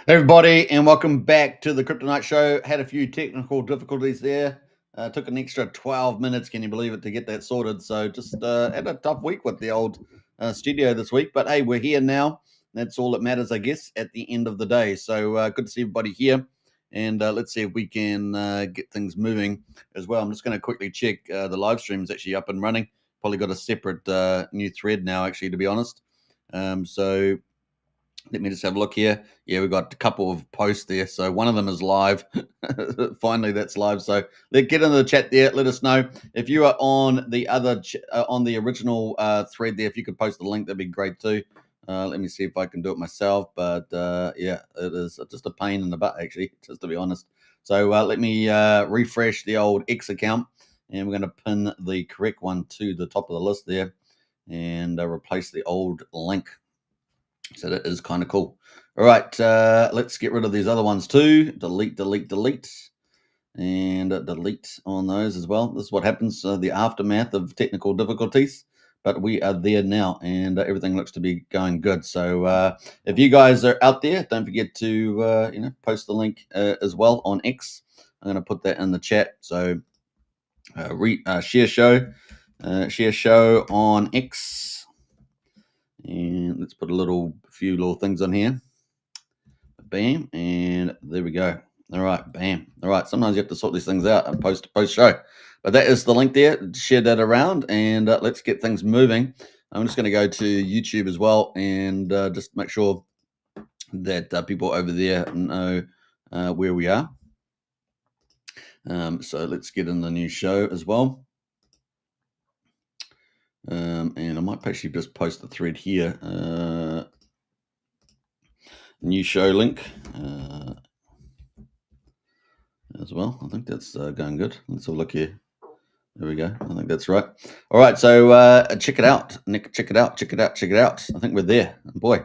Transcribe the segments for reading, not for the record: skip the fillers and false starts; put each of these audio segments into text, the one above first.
Hey everybody, and welcome back to the Crypto Night Show. Had a few technical difficulties there. Took an extra 12 minutes, can you believe it, to get that sorted. So just had a tough week with the old studio this week. But hey, we're here now. That's all that matters, I guess, at the end of the day. So good to see everybody here. And let's see if we can get things moving as well. I'm just going to quickly check the live stream is actually up and running. Probably got a separate new thread now, actually, to be honest. So let me just have a look here. Yeah, we've got a couple of posts there. So one of them is live. Finally, that's live. So let's get into the chat there. Let us know if you are on the other on the original thread there. If you could post the link, that'd be great too. Let me see if I can do it myself. But yeah, it is just a pain in the butt, actually, just to be honest. So let me refresh the old X account, and we're going to pin the correct one to the top of the list there, and replace the old link. So that is kind of cool. All right, let's get rid of these other ones too. Delete, and delete on those as well. This is what happens, the aftermath of technical difficulties. But we are there now, and everything looks to be going good. So if you guys are out there, don't forget to post the link as well on X. I'm going to put that in the chat. So share show on X. And let's put a few little things on here. Bam, and there we go. All right, bam. All right, sometimes you have to sort these things out and post show. But that is the link there. Share that around, and let's get things moving. I'm just going to go to YouTube as well, and just make sure that people over there know where we are. So let's get in the new show as well. And I might actually just post the thread here. New show link as well. I think that's going good. Let's have a look here. There we go. I think that's right. All right, so check it out, Nick. Check it out. I think we're there. Boy,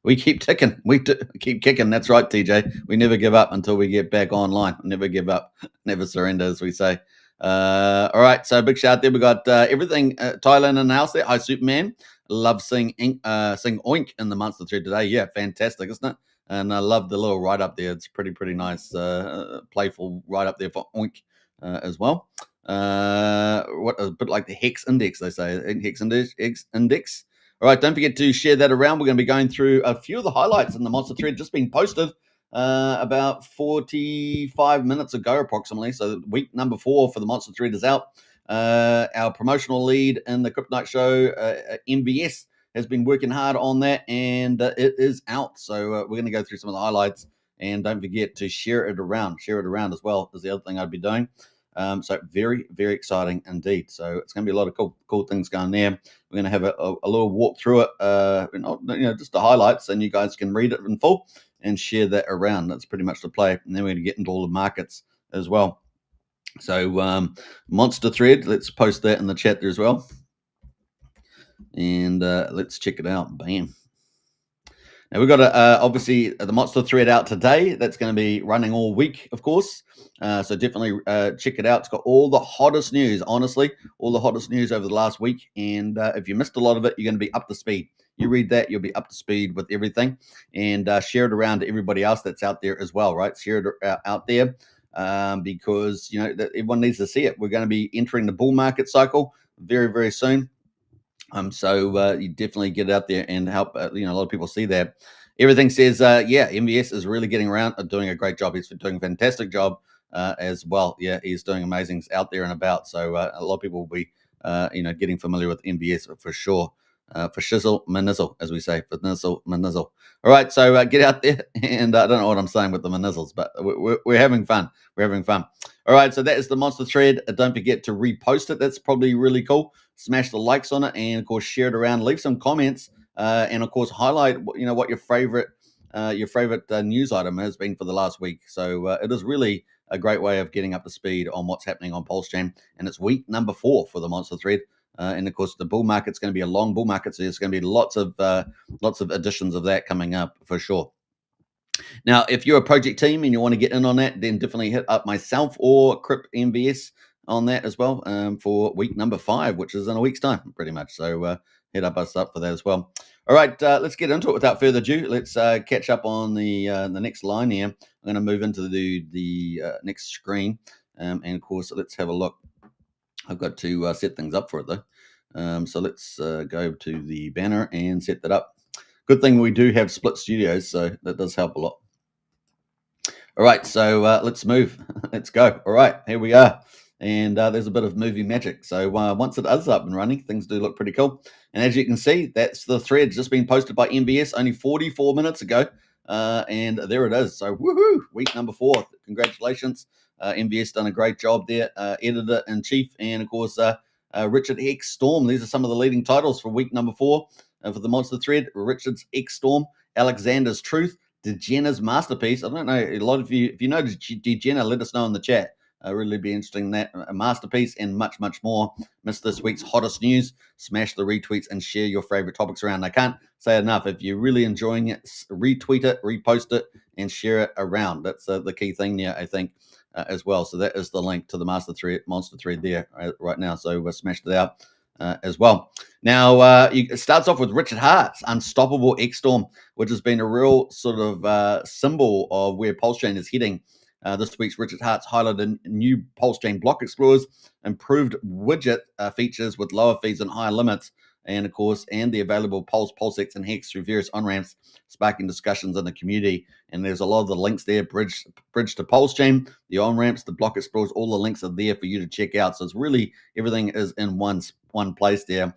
we keep ticking. We keep kicking. That's right, TJ. We never give up until we get back online. Never give up. Never surrender, as we say. All right, so big shout out there. We got everything Thailand in the house there. Hi, Superman. Love seeing Oink in the monster thread today. Yeah, fantastic, isn't it? And I love the little write up there. It's pretty nice, playful write up there for Oink as well. What a bit like the hex index, they say. Hex index. All right, don't forget to share that around. We're going to be going through a few of the highlights in the monster thread just being posted about 45 minutes ago, approximately. So week number 4 for the monster thread is out. Our promotional lead in the Crypto Night Show, MVS, has been working hard on that, and it is out. So we're going to go through some of the highlights, and don't forget to share it around. Share it around as well is the other thing I'd be doing. So very, very exciting indeed. So it's going to be a lot of cool things going there. We're going to have a little walk through it, just the highlights, and you guys can read it in full and share that around. That's pretty much the play. And then we're going to get into all the markets as well. So monster thread, let's post that in the chat there as well. And let's check it out. Bam. Now we've got obviously the monster thread out today. That's going to be running all week, of course. So definitely check it out. It's got all the hottest news, honestly, all the hottest news over the last week. And if you missed a lot of it, you're going to be up to speed. You read that, you'll be up to speed with everything. And share it around to everybody else that's out there as well, right? Share it out there because, that everyone needs to see it. We're going to be entering the bull market cycle very, very soon. So you definitely get out there and help. A lot of people see that. Everything says, MVS is really getting around, doing a great job. He's doing a fantastic job as well. Yeah, he's doing amazing out there and about. So a lot of people will be, getting familiar with MVS for sure. For shizzle manizzle, as we say, for nizzle manizzle. All right, so get out there, and I don't know what I'm saying with the manizzles, but we're having fun. We're having fun. All right, so that is the monster thread. Don't forget to repost it. That's probably really cool. Smash the likes on it, and of course share it around. Leave some comments, and of course highlight what your favorite news item has been for the last week. So it is really a great way of getting up to speed on what's happening on Pulsechain, and it's week number 4 for the monster thread. And of course, the bull market's going to be a long bull market, so there's going to be lots of editions of that coming up for sure. Now, if you're a project team and you want to get in on that, then definitely hit up myself or Crypt MVS on that as well for week number 5, which is in a week's time, pretty much. So hit us up for that as well. All right, let's get into it without further ado. Let's catch up on the next line here. I'm going to move into the next screen, and of course, let's have a look. I've got to set things up for it though. So let's go to the banner and set that up. Good thing we do have split studios, so that does help a lot. All right, so let's move. Let's go. All right, here we are. And there's a bit of movie magic. So once it is up and running, things do look pretty cool. And as you can see, that's the thread just been posted by MBS only 44 minutes ago. And there it is. So woohoo, week number 4. Congratulations. MBS done a great job there. Editor-in-chief and, of course, Richard X Storm. These are some of the leading titles for week number 4 for the Monster Thread. Richard's X Storm, Alexander's Truth, DeGenna's Masterpiece. I don't know, a lot of you, if you know DeGenna, let us know in the chat. Really be interesting that a masterpiece and much, much more. Missed this week's hottest news? Smash the retweets and share your favorite topics around. I can't say enough. If you're really enjoying it, retweet it, repost it, and share it around. That's the key thing there, I think, as well. So that is the link to the Monster Thread there right now. So we smashed it out as well. Now, it starts off with Richard Hart's Unstoppable X-Storm, which has been a real sort of symbol of where Pulsechain is heading. This week's Richard Hart's highlighted new Pulsechain block explorers, improved widget features with lower fees and higher limits, and of course, and the available Pulsex and Hex through various on-ramps, sparking discussions in the community. And there's a lot of the links there, bridge to Pulsechain, the on-ramps, the block explorers, all the links are there for you to check out. So it's really, everything is in one place there.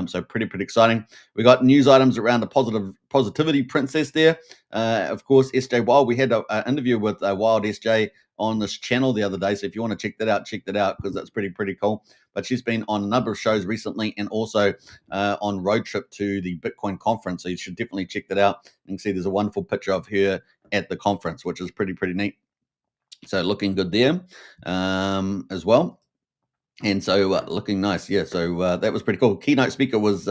So pretty exciting. We got news items around the positivity princess there. Of course, SJ Wild. We had an interview with Wild SJ on this channel the other day. So if you want to check that out because that's pretty cool. But she's been on a number of shows recently and also on road trip to the Bitcoin conference. So you should definitely check that out. You can see there's a wonderful picture of her at the conference, which is pretty neat. So looking good there as well. And so looking nice. Yeah, so that was pretty cool. Keynote speaker was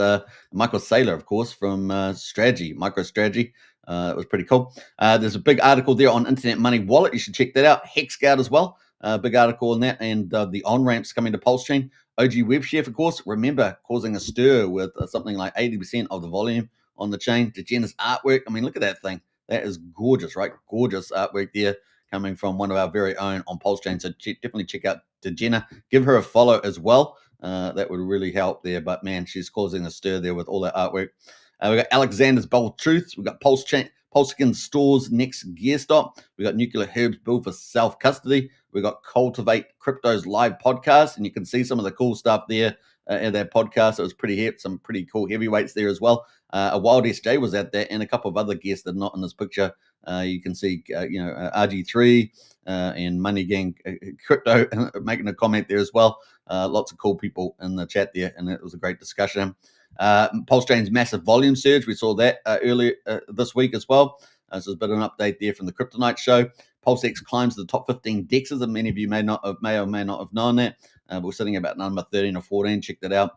Michael Saylor, of course, from MicroStrategy. It was pretty cool. There's a big article there on Internet Money Wallet. You should check that out. HexGuard as well. Big article on that. And the on-ramps coming to Pulsechain. OG WebChef, of course, remember, causing a stir with something like 80% of the volume on the chain. DeGenna's artwork. I mean, look at that thing. That is gorgeous, right? Gorgeous artwork there coming from one of our very own on Pulsechain. So definitely check out DeGenna. Give her a follow as well. That would really help there. But man, she's causing a stir there with all that artwork. We got Alexander's Bold Truth. We got Pulsechain Store's next gear stop. We got Nuclear Herbs built for self custody. We got Cultivate Crypto's live podcast, and you can see some of the cool stuff there in that podcast. It was pretty hip, some pretty cool heavyweights there as well. A Wild SJ was at that, and a couple of other guests that are not in this picture. You can see, RG3 and Money Gang Crypto making a comment there as well. Lots of cool people in the chat there, and it was a great discussion. Pulsechain's massive volume surge, we saw that earlier this week as well. So there's a bit of an update there from the Kryptonite show. Pulsex climbs to the top 15 dexes, and many of you may or may not have known that. We're sitting about number 13 or 14. Check that out.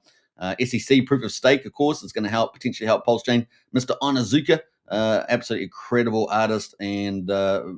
SEC proof of stake, of course, is going to potentially help Pulsechain. Mr. Onizuka, absolutely incredible artist and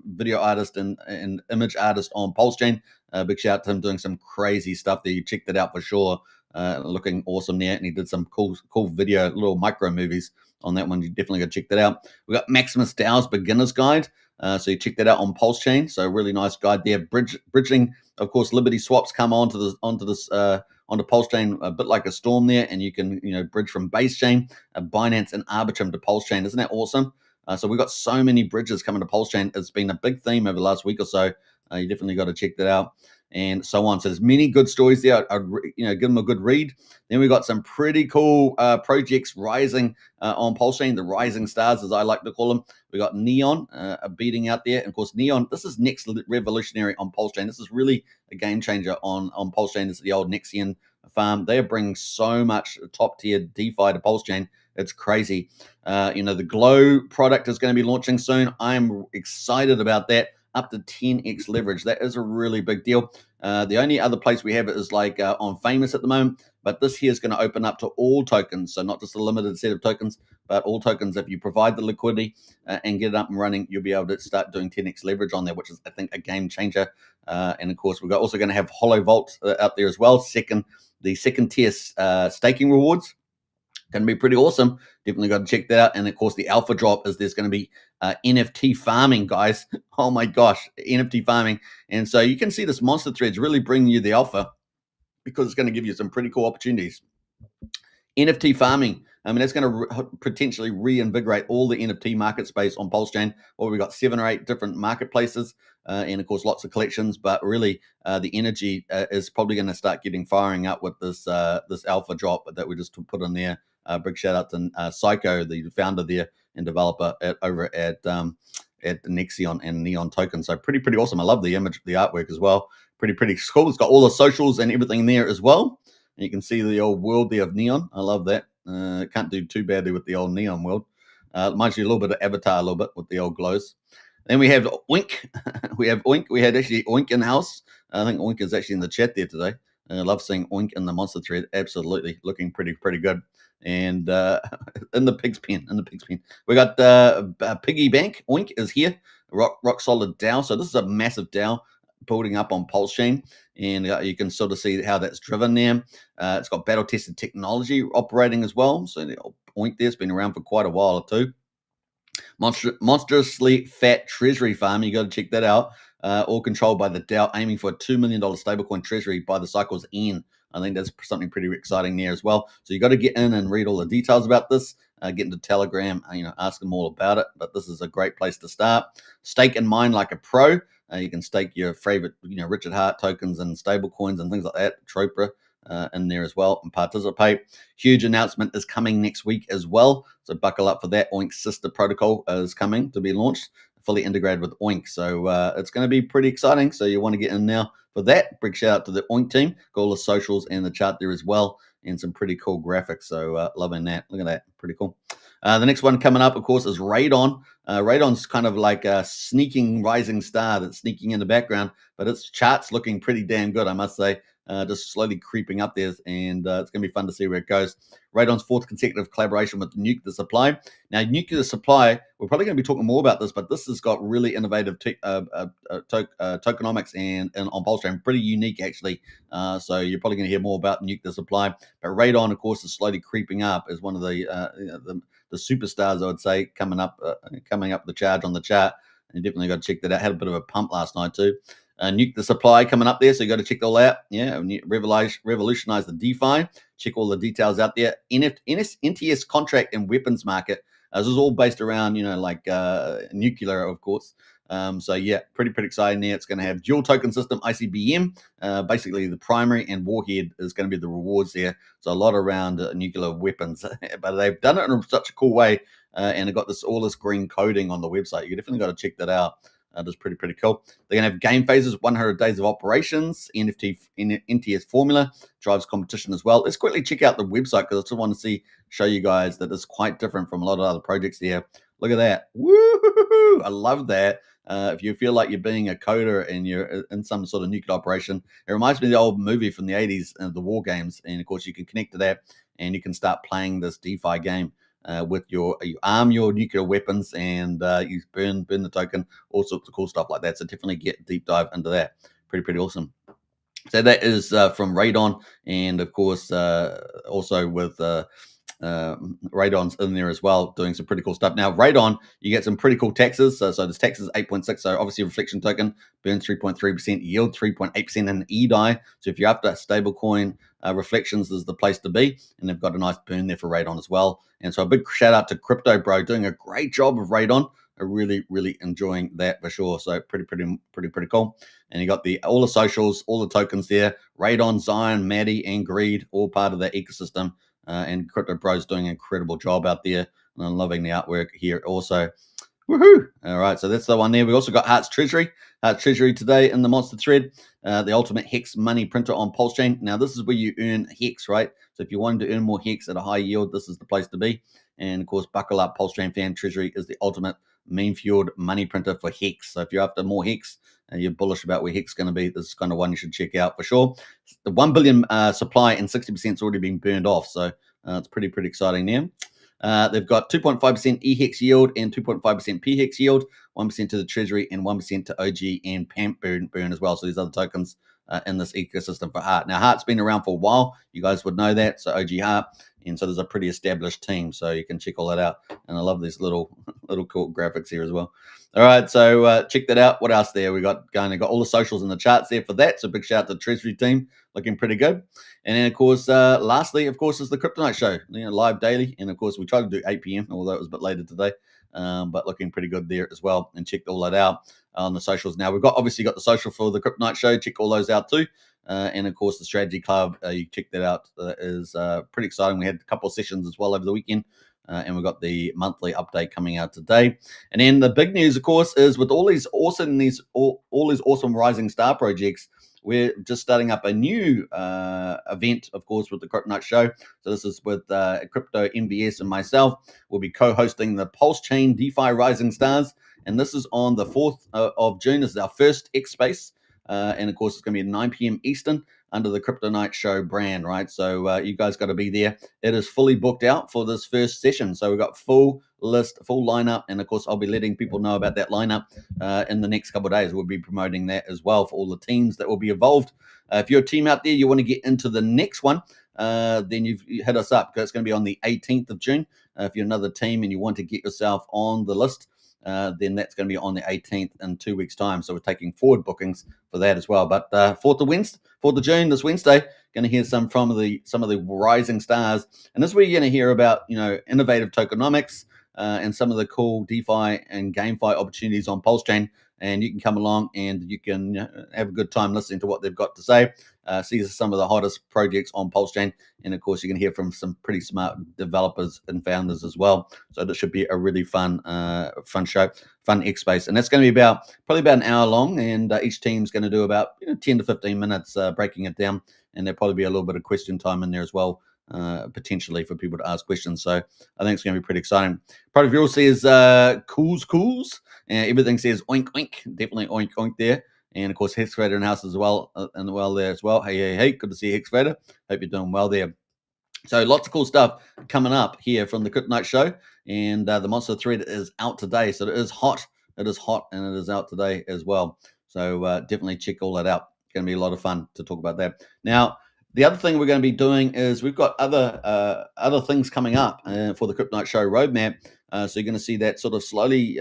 video artist and image artist on Pulsechain. Big shout out to him doing some crazy stuff there. You check that out for sure. Looking awesome there, and he did some cool video, little micro movies on that one. You definitely got to check that out. We got Maximus Dow's Beginner's Guide, so you check that out on Pulsechain. So really nice guide there. Bridging, of course, Liberty swaps come onto Pulsechain a bit like a storm there, and you can bridge from base chain, Binance, and Arbitrum to Pulsechain. Isn't that awesome? So we've got so many bridges coming to Pulsechain. It's been a big theme over the last week or so. You definitely got to check that out, and so on. So there's many good stories there. I'd give them a good read. Then we got some pretty cool projects rising on Pulsechain, the rising stars, as I like to call them. We got Neon beating out there, and of course Neon. This is next revolutionary on Pulsechain. This is really a game changer on Pulsechain. This is the old Nexian farm. They are bringing so much top tier DeFi to Pulsechain. It's crazy. The Glow product is going to be launching soon. I'm excited about that. Up to 10x leverage. That is a really big deal. The only other place we have it is like on Famous at the moment, but this here is going to open up to all tokens. So not just a limited set of tokens, but all tokens. If you provide the liquidity and get it up and running, you'll be able to start doing 10x leverage on there, which is, I think, a game changer. And of course, we're also going to have Hollow Vault out there as well. The second tier staking rewards. Going to be pretty awesome. Definitely got to check that out. And of course, the alpha drop is there's going to be NFT farming, guys. Oh my gosh, NFT farming. And so you can see this monster threads really bringing you the alpha because it's going to give you some pretty cool opportunities. NFT farming. I mean, that's going to potentially reinvigorate all the NFT market space on Pulsechain. Well, we've got 7 or 8 different marketplaces, and of course, lots of collections. But really, the energy is probably going to start getting firing up with this alpha drop that we just put in there. Big shout out to Psycho, the founder there and developer over at Nexion and Neon Token. So pretty awesome. I love the image, the artwork as well. Pretty cool. It's got all the socials and everything there as well. And you can see the old world there of Neon. I love that. Can't do too badly with the old Neon world. Reminds you a little bit of Avatar, a little bit with the old glows. Then we have Oink. We have Oink. We had actually Oink in house. I think Oink is actually in the chat there today. I love seeing Oink in the monster thread. Absolutely, looking pretty good. And in the pig's pen, we got Piggy Bank. Oink is here. Rock solid DAO. So this is a massive DAO building up on Pulsechain, and you can sort of see how that's driven there. It's got battle tested technology operating as well. So the Oink there's been around for quite a while too. Monstrously fat treasury farm. You got to check that out. All controlled by the DAO, aiming for a $2 million stablecoin treasury by the cycle's end. I think that's something pretty exciting there as well. So you got to get in and read all the details about this. Get into Telegram, ask them all about it. But this is a great place to start. Stake and mine like a pro. You can stake your favorite, Richard Hart tokens and stable coins and things like that. Tropra in there as well and participate. Huge announcement is coming next week as well. So buckle up for that. Oink's sister protocol is coming to be launched, fully integrated with Oink. So it's going to be pretty exciting. So you want to get in now for that. Big shout out to the Oink team. Got all the socials and the chart there as well, and some pretty cool graphics. So loving that. Look at that. Pretty cool. The next one coming up, of course, is Radon. Radon's kind of like a sneaking rising star that's sneaking in the background, but its chart's looking pretty damn good, I must say. Just slowly creeping up there, and it's going to be fun to see where it goes. Radon's 4th consecutive collaboration with Nuke the Supply. Now, Nuke the Supply, we're probably going to be talking more about this, but this has got really innovative tokenomics and on Pulsechain, pretty unique actually. So you're probably going to hear more about Nuke the Supply. But Radon, of course, is slowly creeping up as one of the superstars, I would say, coming up the charge on the chart. And you definitely got to check that out. Had a bit of a pump last night too. Nuke the Supply coming up there, so you got to check all out. Yeah, revolutionize the DeFi. Check all the details out there. NTS contract and weapons market. This is all based around, nuclear, of course. So yeah, pretty exciting there. It's going to have dual token system, ICBM. Basically, the primary and warhead is going to be the rewards there. So a lot around nuclear weapons, but they've done it in such a cool way, and they've got all this green coding on the website. You definitely got to check that out. That's pretty cool. They're going to have game phases, 100 days of operations, NTS formula, drives competition as well. Let's quickly check out the website because I just want to show you guys that it's quite different from a lot of other projects here. Look at that. Woo! I love that. If you feel like you're being a coder and you're in some sort of nuclear operation, it reminds me of the old movie from the 80s, the War Games. And of course, you can connect to that and you can start playing this DeFi game. With you arm your nuclear weapons and you burn the token, all sorts of cool stuff like that. So definitely get deep dive into that. Pretty awesome. So that is from Radon, and of course also with Radon's in there as well, doing some pretty cool stuff. Now Radon, you get some pretty cool taxes. So this tax is 8.6. So obviously reflection token burns 3.3% yield, 3.8% in EDI. So if you're after a stable coin, reflections is the place to be, and they've got a nice burn there for Radon as well. And so a big shout out to Crypto Bro, doing a great job of Radon. I'm really enjoying that for sure. So pretty cool. And you got all the socials, all the tokens there. Radon, Zion, Maddie, and Greed, all part of that ecosystem. And Crypto Bro's doing an incredible job out there. And I'm loving the artwork here also. Woohoo! All right, so that's the one there. We also got Hearts Treasury. Hearts Treasury today in the monster thread. The ultimate Hex money printer on Pulsechain. Now, this is where you earn Hex, right? So if you wanted to earn more Hex at a high yield, this is the place to be. And, of course, buckle up. Pulsechain fan Treasury is the ultimate meme-fueled money printer for Hex. So if you're after more Hex and you're bullish about where Hex is going to be, this is kind of one you should check out for sure. The 1 billion supply and 60% has already been burned off. So it's pretty exciting there. They've got 2.5% EHEX yield and 2.5% PHEX yield, 1% to the Treasury and 1% to OG and PAMP burn as well. So these other tokens in this ecosystem for Heart. Now, Heart's been around for a while. You guys would know that. So OG Heart and so there's a pretty established team. So you can check all that out. And I love these little little cool graphics here as well. All right, so check that out. What else there? We got going. Got all the socials and the charts there for that. So big shout out to the Treasury team, looking pretty good. And then of course, lastly, of course, is the Crypto Night Show, live daily. And of course, we tried to do 8 p.m. although it was a bit later today, but looking pretty good there as well. And check all that out on the socials. Now we've obviously got the social for the Crypto Night Show. Check all those out too. And of course, the Strategy Club, you check that out. Is pretty exciting. We had a couple of sessions as well over the weekend. And we've got the monthly update coming out today. And then the big news, of course, is with all these awesome rising star projects, we're just starting up a new event, of course, with the Crypto Night Show. So this is with Crypto MVS and myself. We'll be co-hosting the Pulsechain DeFi Rising Stars, and this is on the 4th of June. This is our first X Space. And of course, it's going to be at 9 p.m. Eastern under the Crypto Night Show brand, right? So you guys got to be there. It is fully booked out for this first session. So we've got full list, full lineup. And of course, I'll be letting people know about that lineup in the next couple of days. We'll be promoting that as well for all the teams that will be involved. If you're a team out there, you want to get into the next one, then you hit us up because it's going to be on the 18th of June. If you're another team and you want to get yourself on the list, then that's going to be on the 18th in 2 weeks' time. So we're taking forward bookings for that as well. But 4th of June, this Wednesday, going to hear some of the rising stars, and this is where you're going to hear about innovative tokenomics and some of the cool DeFi and GameFi opportunities on Pulsechain. And you can come along and you can have a good time listening to what they've got to say. See some of the hottest projects on Pulsechain. And of course, you can hear from some pretty smart developers and founders as well. So this should be a really fun show, fun X Space. And that's going to be probably about an hour long. And each team's going to do about 10 to 15 minutes breaking it down. And there'll probably be a little bit of question time in there as well, potentially for people to ask questions. So I think it's going to be pretty exciting. Product View says cools. And everything says oink oink, definitely oink oink there. And of course, Hexvader in house as well, there as well. Hey, good to see you, Hexvader. Hope you're doing well there. So lots of cool stuff coming up here from the Crypto Night Show, and the Monster Thread is out today. So it is hot, and it is out today as well. So definitely check all that out. It's going to be a lot of fun to talk about that. Now, the other thing we're going to be doing is we've got other things coming up for the Crypto Night Show roadmap. So you're going to see that sort of slowly,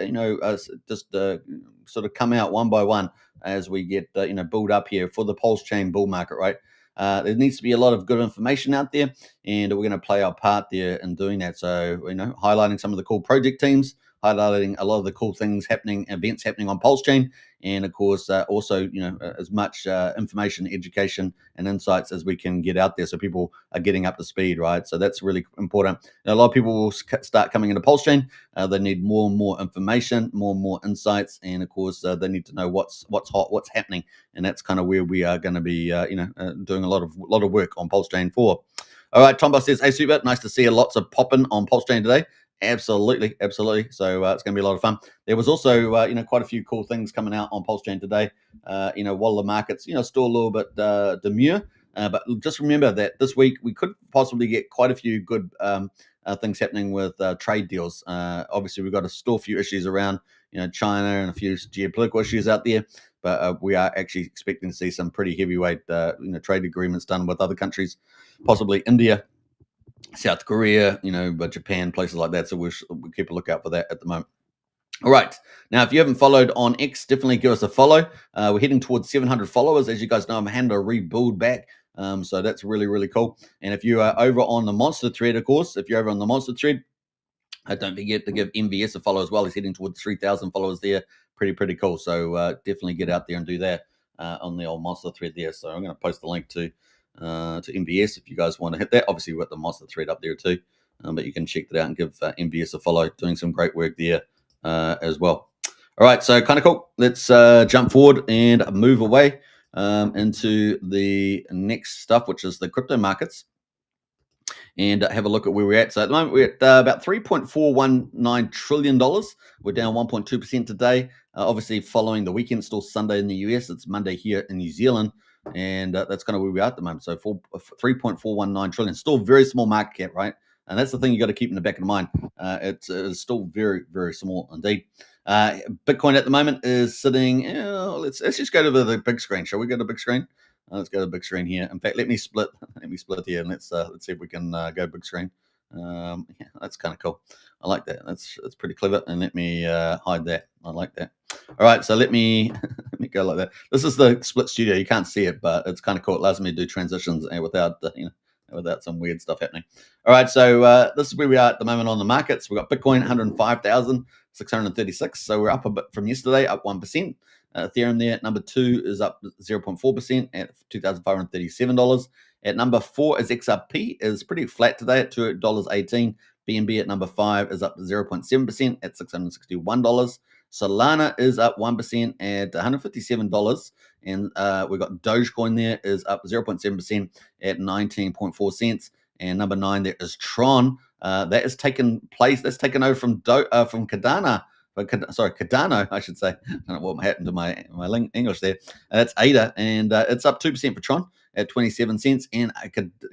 sort of come out one by one as we get, build up here for the Pulsechain bull market, right? There needs to be a lot of good information out there, and we're going to play our part there in doing that. So, highlighting some of the cool project teams, highlighting a lot of the cool events happening on Pulsechain, and of course, also, as much information, education, and insights as we can get out there, so people are getting up to speed, right? So that's really important. A lot of people will start coming into Pulsechain. They need more and more information, more and more insights, and of course, they need to know what's hot, what's happening, and that's kind of where we are going to be, doing a lot of work on Pulsechain for. All right, Tomba says, "Hey, Super, nice to see you. Lots of popping on Pulsechain today." Absolutely. So it's going to be a lot of fun. There was also, quite a few cool things coming out on Pulsechain today. While the market's, still a little bit demure, but just remember that this week we could possibly get quite a few good things happening with trade deals. Obviously, we've got still a few issues around, China and a few geopolitical issues out there. But we are actually expecting to see some pretty heavyweight, trade agreements done with other countries, possibly India, South Korea, but Japan, places like that. So we'll keep a lookout for that at the moment. All right. Now, if you haven't followed on X, definitely give us a follow. We're heading towards 700 followers. As you guys know, I'm having to rebuild back. So that's really, really cool. And if you are over on the Monster Thread, of course, don't forget to give MVS a follow as well. He's heading towards 3,000 followers there. Pretty cool. So definitely get out there and do that on the old Monster Thread there. So I'm going to post the link to MVS if you guys want to hit that. Obviously, we've got the Monster Thread up there too, but you can check that out and give MVS a follow. Doing some great work there as well. All right, so kind of cool. Let's jump forward and move away into the next stuff, which is the crypto markets, and have a look at where we're at. So at the moment, we're at about $3.419 trillion. We're down 1.2% today. Obviously, following the weekend, still Sunday in the US. It's Monday here in New Zealand. And that's kind of where we are at the moment. So 3.419 trillion, still very small market cap, right? And that's the thing you got to keep in the back of the mind. It's still very, very small indeed. Bitcoin at the moment is sitting. Let's just go to the big screen. Shall we go to the big screen? Let's go to big screen here. In fact, let me split. Let me split here, and let's see if we can go big screen. Yeah, that's kind of cool. I like that. That's pretty clever. And let me hide that. I like that. All right, so let me let me go like that. This is the split studio. You can't see it, but it's kind of cool. It allows me to do transitions without without some weird stuff happening. All right, so this is where we are at the moment on the markets. We've got Bitcoin 105,636. So we're up a bit from yesterday, up 1%. Ethereum there at number 2 is up 0.4% at $2,537. At number 4 is XRP, is pretty flat today at $2.18. BNB at number 5 is up 0.7% at $661. Solana is up 1% at $157. And we've got Dogecoin there is up 0.7% at 19.4 cents. And number 9 there is Tron. That has taken place. That's taken over from Cardano. Cardano, I should say. I don't know what happened to my English there. That's ADA, and it's up 2% for Tron at 27 cents. And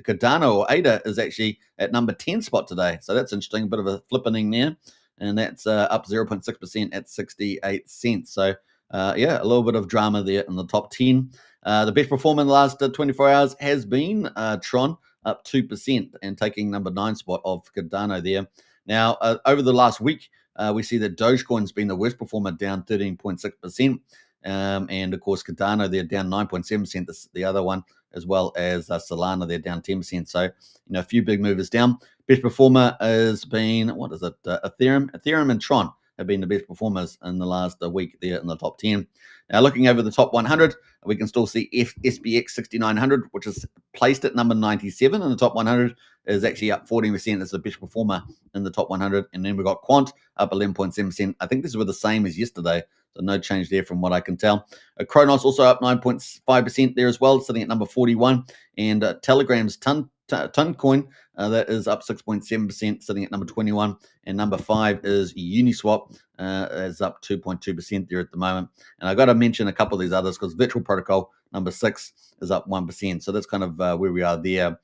Cardano or ADA is actually at number 10 spot today. So that's interesting. A bit of a flippening there. And that's up 0.6% at 68 cents. So, yeah, a little bit of drama there in the top 10. The best performer in the last 24 hours has been Tron, up 2% and taking number 9 spot of Cardano there. Now, over the last week, we see that Dogecoin's been the worst performer, down 13.6%. And, of course, Cardano, they're down 9.7%, the other one, as well as Solana, they're down 10%. So, a few big movers down. Best performer has been, Ethereum? Ethereum and Tron have been the best performers in the last week there in the top 10. Now, looking over the top 100, we can still see SBX 6900, which is placed at number 97 in the top 100, is actually up 14% as the best performer in the top 100. And then we've got Quant up 11.7%. I think this is the same as yesterday, so no change there from what I can tell. Kronos also up 9.5% there as well, sitting at number 41. And Telegram's Toncoin, that is up 6.7%, sitting at number 21. And number 5 is Uniswap, is up 2.2% there at the moment. And I got to mention a couple of these others because Virtual Protocol, number 6, is up 1%. So that's kind of where we are there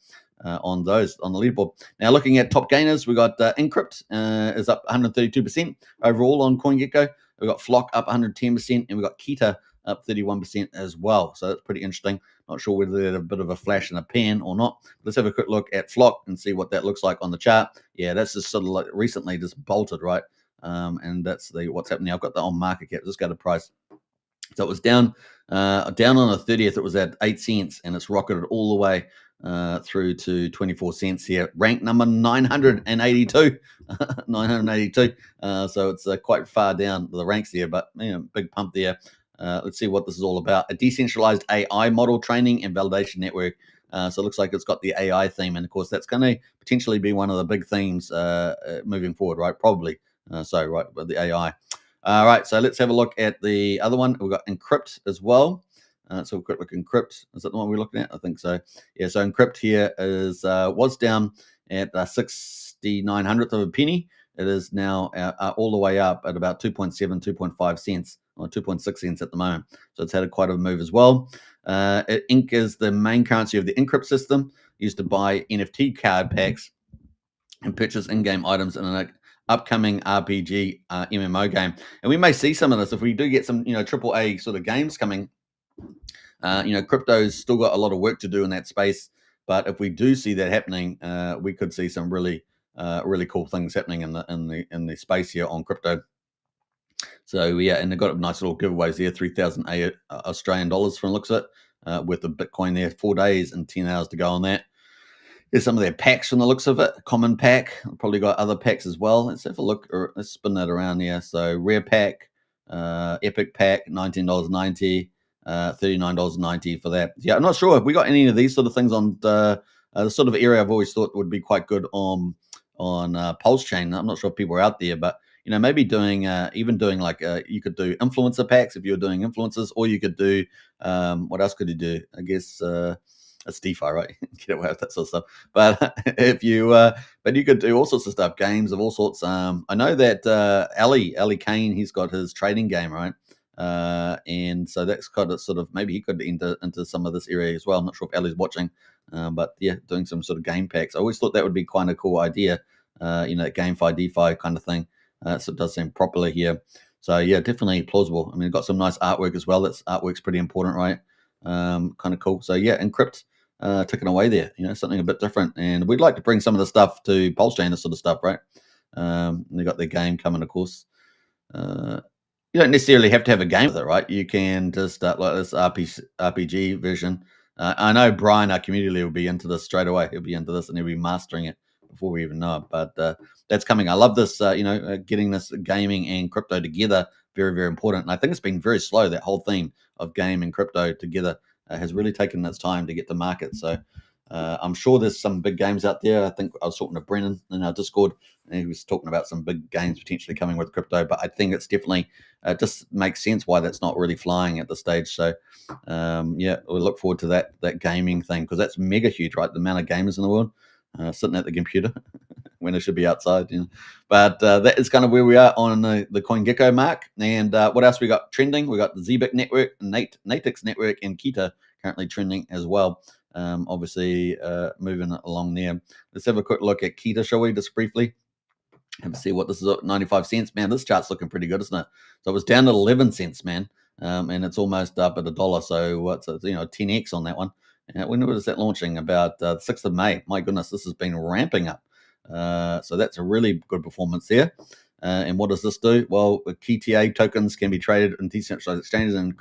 on the leaderboard. Now, looking at top gainers, we got Encrypt is up 132% overall on CoinGecko. We've got Flock up 110%, and we've got Kita up 31% as well. So that's pretty interesting. Not sure whether they're a bit of a flash in a pan or not. Let's have a quick look at Flock and see what that looks like on the chart. Yeah, that's just sort of like recently just bolted, right? And that's what's happening. I've got that on market cap. Just go to price. So it was down on the 30th. It was at 8 cents, and it's rocketed all the way through to 24 cents here. Rank number 982. 982. So it's quite far down the ranks there, but big pump there. Let's see what this is all about. A decentralized AI model training and validation network. So it looks like it's got the AI theme. And, of course, that's going to potentially be one of the big themes moving forward, right? Probably. Right, with the AI. All right, so let's have a look at the other one. We've got Encrypt as well. So we've got look Encrypt. Is that the one we're looking at? I think so. Yeah, so Encrypt here was down at 6900th of a penny. It is now all the way up at about 2.5 cents. Or 2.6 cents at the moment. So it's had quite a move as well. Ink is the main currency of the Encrypt system, used to buy NFT card packs and purchase in-game items in an upcoming RPG MMO game. And we may see some of this if we do get some, AAA sort of games coming. Crypto's still got a lot of work to do in that space. But if we do see that happening, we could see some really cool things happening in the space here on crypto. So yeah, and they've got nice little giveaways there, 3,000 Australian dollars from the looks of it, with the Bitcoin there, 4 days and 10 hours to go on that. Here's some of their packs from the looks of it. Common pack, probably got other packs as well. Let's have a look, or let's spin that around here. So rare pack, epic pack, $19.90, $39.90 for that. Yeah, I'm not sure if we got any of these sort of things on the sort of area I've always thought would be quite good on Pulsechain. I'm not sure if people are out there, but maybe doing like you could do influencer packs if you're doing influencers, or you could do what else could you do? I guess it's DeFi, right? Get away with that sort of stuff. But if you, but you could do all sorts of stuff, games of all sorts. I know that Ali Kane, he's got his trading game, right? And so that's kind of sort of maybe he could enter into some of this area as well. I'm not sure if Ali's watching, but yeah, doing some sort of game packs. I always thought that would be quite a cool idea. GameFi, DeFi kind of thing. So it does seem properly here. So yeah, definitely plausible. I mean, got some nice artwork as well. Artwork's pretty important, right? Kind of cool. So yeah, Encrypt ticking away there. Something a bit different, and we'd like to bring some of the stuff to Pulsechain, this sort of stuff, right? They got their game coming, of course. Uh, you don't necessarily have to have a game with it, right? You can just start like this RPG version. I know Brian, our community leader, will be into this straight away. He'll be into this and he'll be mastering it before we even know it. But that's coming. I love this, getting this gaming and crypto together. Very, very important. And I think it's been very slow. That whole theme of game and crypto together has really taken its time to get to market. So I'm sure there's some big games out there. I think I was talking to Brennan in our Discord, and he was talking about some big games potentially coming with crypto. But I think it's definitely just makes sense why that's not really flying at this stage. So yeah, we look forward to that gaming thing, because that's mega huge, right? The amount of gamers in the world sitting at the computer when it should be outside. But that is kind of where we are on the CoinGecko mark. And what else we got trending? We got the ZBIC network, Natix network, and Kita currently trending as well. Obviously moving along there. Let's have a quick look at Kita, shall we, just briefly? And see what this is at 95 cents. Man, this chart's looking pretty good, isn't it? So it was down at 11 cents, man. And it's almost up at $1. So what's 10x on that one. And when was that launching? About the 6th of May. My goodness, this has been ramping up. So that's a really good performance there. And what does this do? Well, KTA tokens can be traded in decentralized exchanges and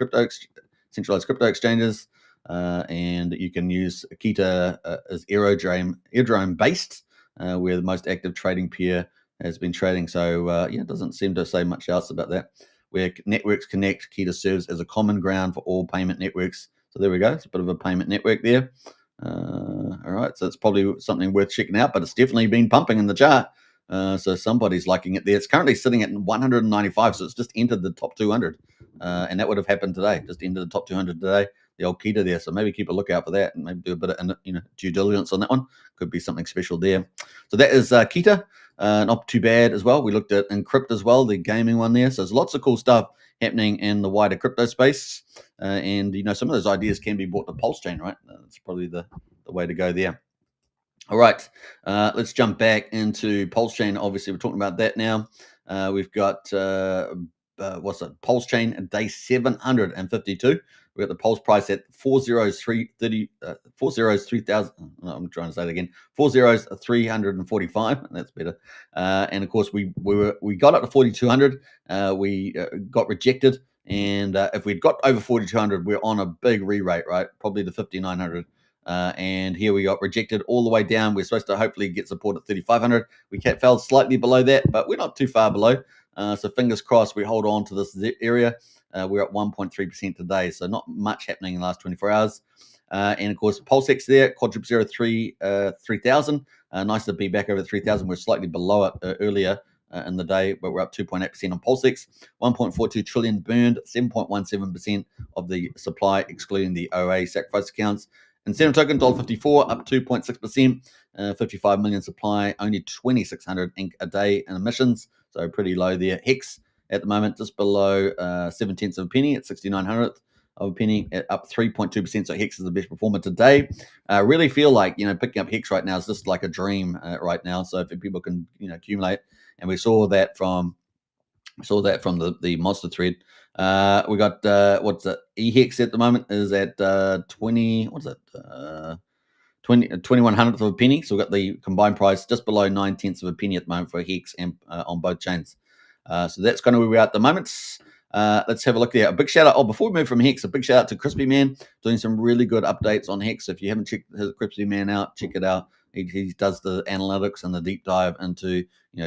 centralized crypto exchanges. And you can use Kita as airdrome based, where the most active trading peer has been trading. So it doesn't seem to say much else about that. Where networks connect, Kita serves as a common ground for all payment networks. So there we go. It's a bit of a payment network there. All right, so it's probably something worth checking out, but it's definitely been pumping in the chart. So somebody's liking it there. It's currently sitting at 195, so it's just entered the top 200, and that would have happened today. Just entered the top 200 today. The old Kita there, so maybe keep a lookout for that, and maybe do a bit of due diligence on that one. Could be something special there. So that is Kita. Not too bad as well. We looked at Encrypt as well, the gaming one there. So there's lots of cool stuff happening in the wider crypto space. And some of those ideas can be brought to Pulsechain, right? That's probably the way to go there. All right, let's jump back into Pulsechain. Obviously, we're talking about that now. We've got Pulsechain day 752. We've got the Pulse price at 40330, 403,000. I'm trying to say it again. 40345. That's better. And of course, we got up to 4200. We got rejected, and if we'd got over 4200, we're on a big re-rate, right? Probably the 5900. And here we got rejected all the way down. We're supposed to hopefully get support at 3,500. We fell slightly below that, but we're not too far below. So fingers crossed we hold on to this area. We're at 1.3% today, so not much happening in the last 24 hours. And of course, Pulsex there, quadruple 3,000. Nice to be back over 3,000. We're slightly below it earlier in the day, but we're up 2.8% on Pulsex. 1.42 trillion burned, 7.17% of the supply, excluding the OA sacrifice accounts. And Signum token, $1.54, up 2.6%. 55 million supply, only 2,600 ink a day in emissions, so pretty low there. Hex at the moment just below 7/10 of a penny at 6900th of a penny, up 3.2%. So Hex is the best performer today. Really feel like picking up Hex right now is just like a dream right now. So if people can accumulate, and we saw that from the monster thread. We got what's it? eHex at the moment is at 20. What's it? 2100th of a penny. So we've got the combined price just below 9/10 of a penny at the moment for Hex and on both chains. So that's kind of where we are at the moment. Let's have a look there. A big shout out. Oh, before we move from Hex, a big shout out to Crispy Man, doing some really good updates on Hex. If you haven't checked his Crispy Man out, check it out. He does the analytics and the deep dive into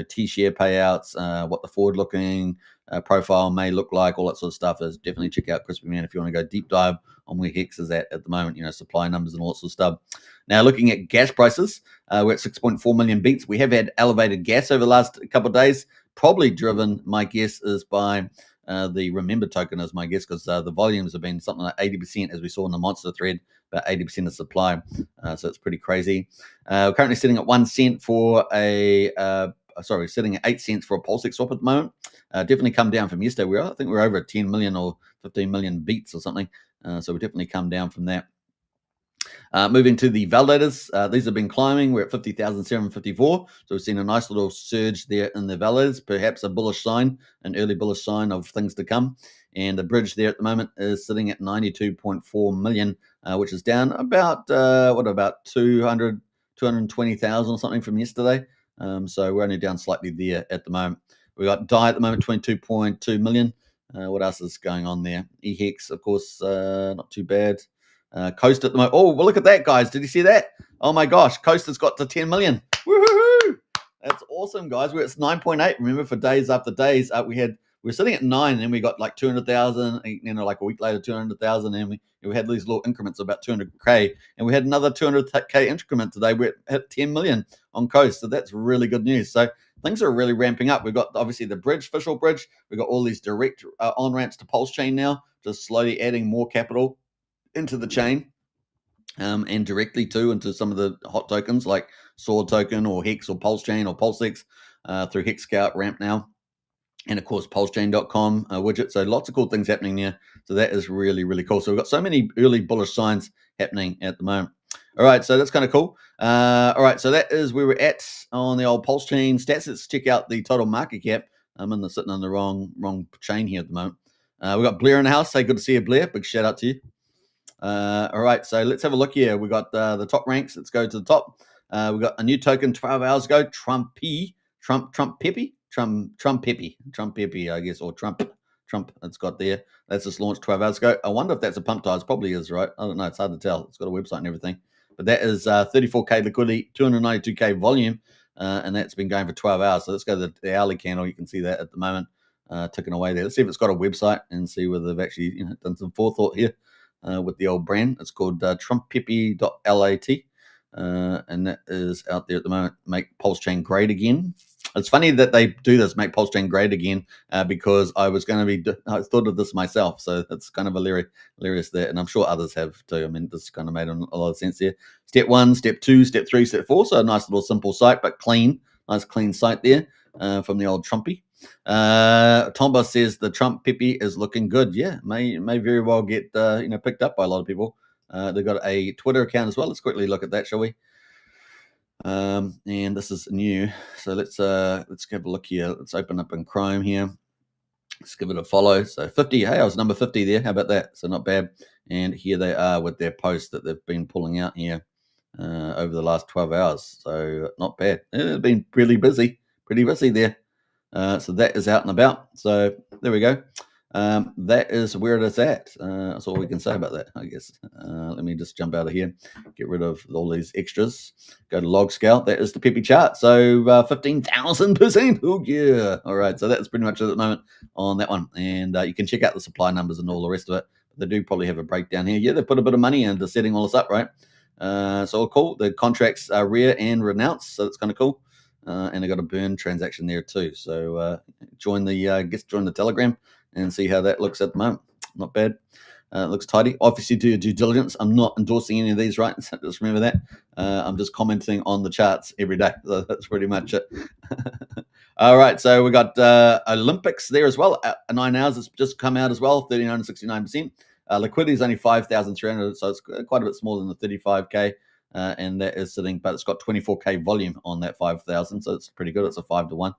T-share payouts, what the forward-looking profile may look like, all that sort of stuff. Is definitely check out Crispy Man if you want to go deep dive on where Hex is at the moment. Supply numbers and all that sort of stuff. Now, looking at gas prices, we're at 6.4 million beats. We have had elevated gas over the last couple of days, probably driven, my guess, is by the Remember token, is my guess, because the volumes have been something like 80%, as we saw in the monster thread, about 80% of supply. So it's pretty crazy. We're currently sitting at 1 cent for sitting at 8 cents for a Pulsex swap at the moment. Definitely come down from yesterday. I think we're over 10 million or 15 million beats or something. So we definitely come down from that. Moving to the validators, these have been climbing. We're at 50,754. So we've seen a nice little surge there in the validators, perhaps a bullish sign, an early bullish sign of things to come. And the bridge there at the moment is sitting at 92.4 million, which is down about, about 220,000 or something from yesterday. So we're only down slightly there at the moment. We've got DAI at the moment, 22.2 million. What else is going on there? EHEX, of course, not too bad. Coast at the moment. Oh, well, look at that, guys. Did you see that? Oh my gosh, Coast has got to 10 million. Woohoo! That's awesome, guys. We're at 9.8. Remember, for days after days, we were sitting at 9, and we got like 200,000. Like a week later, 200,000, and we had these little increments of about 200k, and we had another 200k increment today. We're at 10 million on Coast, so that's really good news. So things are really ramping up. We've got obviously the bridge, official bridge. We've got all these direct on ramps to Pulsechain now, just slowly adding more capital into the chain, and directly too into some of the hot tokens like Sword token or Hex or Pulsechain or Pulsex through Hex Scout ramp now. And of course, pulsechain.com widget. So lots of cool things happening there. So that is really, really cool. So we've got so many early bullish signs happening at the moment. All right, so that's kind of cool. All right, so that is where we're at on the old Pulsechain stats. Let's check out the total market cap. I'm sitting on the wrong chain here at the moment. We've got Blair in the house. Say good to see you, Blair. Big shout out to you. All right, so let's have a look here. We got the top ranks. Let's go to the top. We got a new token 12 hours ago, Trump Peppy, I guess, or Trump. It's got there. That's just launched 12 hours ago. I wonder if that's a pump tires. Probably is, right? I don't know. It's hard to tell. It's got a website and everything. But that is 34k liquidity, 292k volume, and that's been going for 12 hours. So let's go to the hourly candle. You can see that at the moment ticking away there. Let's see if it's got a website and see whether they've actually done some forethought here. With the old brand. It's called trumppeppy.lat, and that is out there at the moment. Make Pulsechain great again. It's funny that they do this, make Pulsechain great again, because I thought of this myself, so that's kind of hilarious there, and I'm sure others have too. I mean, this kind of made a lot of sense here. Step 1, step 2, step 3, step 4, so a nice little simple site, but nice clean site there from the old Trumpy. Tomba says the Trump Peppy is looking good. Yeah, may very well get picked up by a lot of people. They've got a Twitter account as well. Let's quickly look at that, shall we? And this is new, so let's have a look here. Let's open up in Chrome here. Let's give it a follow. So 50. Hey, I was number 50 there. How about that? So not bad. And here they are with their post that they've been pulling out here over the last 12 hours. So not bad. They've been pretty busy there. So that is out and about. So there we go. That is where it is at. That's all we can say about that, I guess. Let me just jump out of here, get rid of all these extras. Go to log scale. That is the Peppy chart. So 15,000%. Oh yeah. All right. So that's pretty much it at the moment on that one. And you can check out the supply numbers and all the rest of it. They do probably have a breakdown here. Yeah, they put a bit of money into setting all this up, right? So all cool. The contracts are rare and renounced, so that's kind of cool. And I got a burn transaction there too. So join the Telegram and see how that looks at the moment. Not bad. It looks tidy. Obviously, do your due diligence. I'm not endorsing any of these, right? Just remember that. I'm just commenting on the charts every day. So that's pretty much it. All right. So we got Olympics there as well. 9 hours. It's just come out as well. 39.69%. Liquidity is only 5,300, so it's quite a bit smaller than the 35k. And that is sitting, but it's got 24k volume on that 5,000, so it's pretty good. It's a 5-to-1,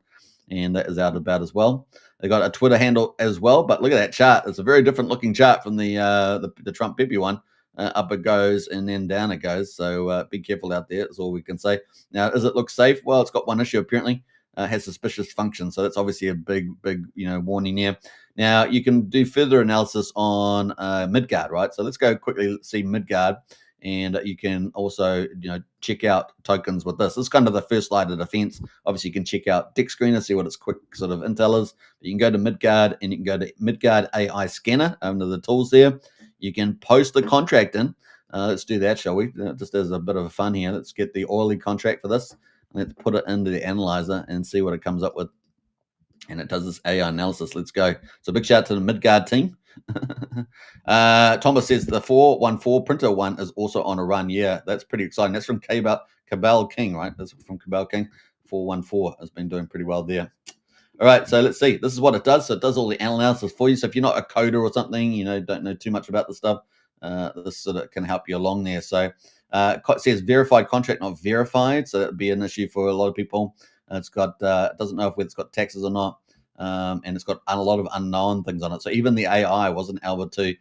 and that is out about as well. They got a Twitter handle as well, but look at that chart. It's a very different looking chart from the Trump Peppy one. Up it goes and then down it goes. So be careful out there. That's all we can say. Now, does it look safe? Well, it's got one issue apparently. Has suspicious function, so that's obviously a big warning there. Now you can do further analysis on Midgard, right? So let's go quickly see Midgard. And you can also, check out tokens with this. This is kind of the first line of defense. Obviously, you can check out Deck Screener, see what its quick sort of intel is. But you can go to Midgard, and you can go to Midgard AI Scanner under the tools there. You can post the contract in. Let's do that, shall we? Just as a bit of fun here. Let's get the oily contract for this. Let's put it into the analyzer and see what it comes up with. And it does this AI analysis. Let's go. So big shout out to the Midgard team. Thomas says the 414 printer one is also on a run. Yeah, that's pretty exciting. That's from Cabal King, right? That's from Cabal King. 414 has been doing pretty well there. All right, so let's see. This is what it does. So it does all the analysis for you. So if you're not a coder or something, don't know too much about the stuff, this sort of can help you along there. So It says verified contract, not verified, so that would be an issue for a lot of people. It's got doesn't know if it's got taxes or not, and it's got a lot of unknown things on it. So even the AI wasn't able to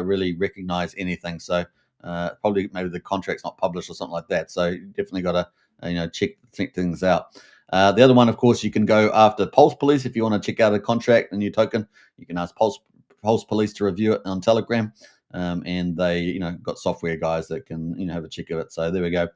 really recognize anything. So probably maybe the contract's not published or something like that. So you definitely got to check things out. The other one, of course, you can go after Pulse Police if you want to check out a contract, a new token. You can ask Pulse Police to review it on Telegram, and they got software guys that can have a check of it. So there we go.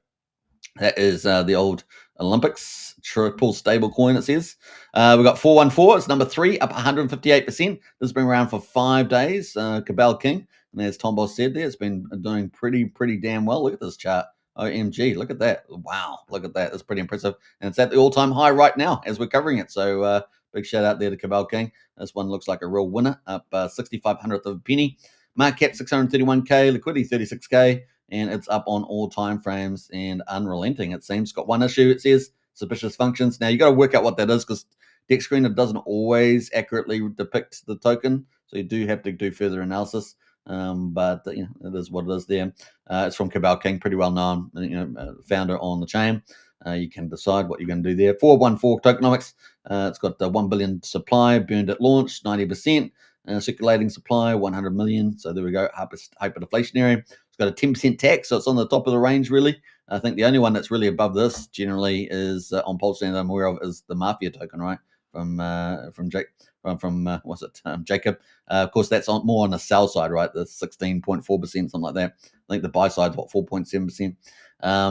That is the old Olympics triple stable coin, it says. We've got 414. It's number 3, up 158%. This has been around for 5 days. Cabal King. And as Tom Boss said there, it's been doing pretty damn well. Look at this chart. OMG, look at that. Wow, look at that. That's pretty impressive. And it's at the all-time high right now as we're covering it. So big shout out there to Cabal King. This one looks like a real winner, up 6500th of a penny. Market cap 631K, liquidity 36K. And it's up on all time frames and unrelenting. It seems got one issue. It says suspicious functions. Now you got to work out what that is because Dex Screener doesn't always accurately depict the token, so you do have to do further analysis. But it is what it is. There, it's from Cabal King, pretty well known, founder on the chain. You can decide what you're going to do there. 414 tokenomics. It's got 1 billion supply burned at launch, 90%. Circulating supply, 100 million. So there we go. Hyperinflationary. It's got a 10% tax, so it's on the top of the range, really. I think the only one that's really above this generally is on Pulsechain that I'm aware of is the Mafia token, right? From Jacob. Of course, that's more on the sell side, right? The 16.4%, something like that. I think the buy side's 4.7%.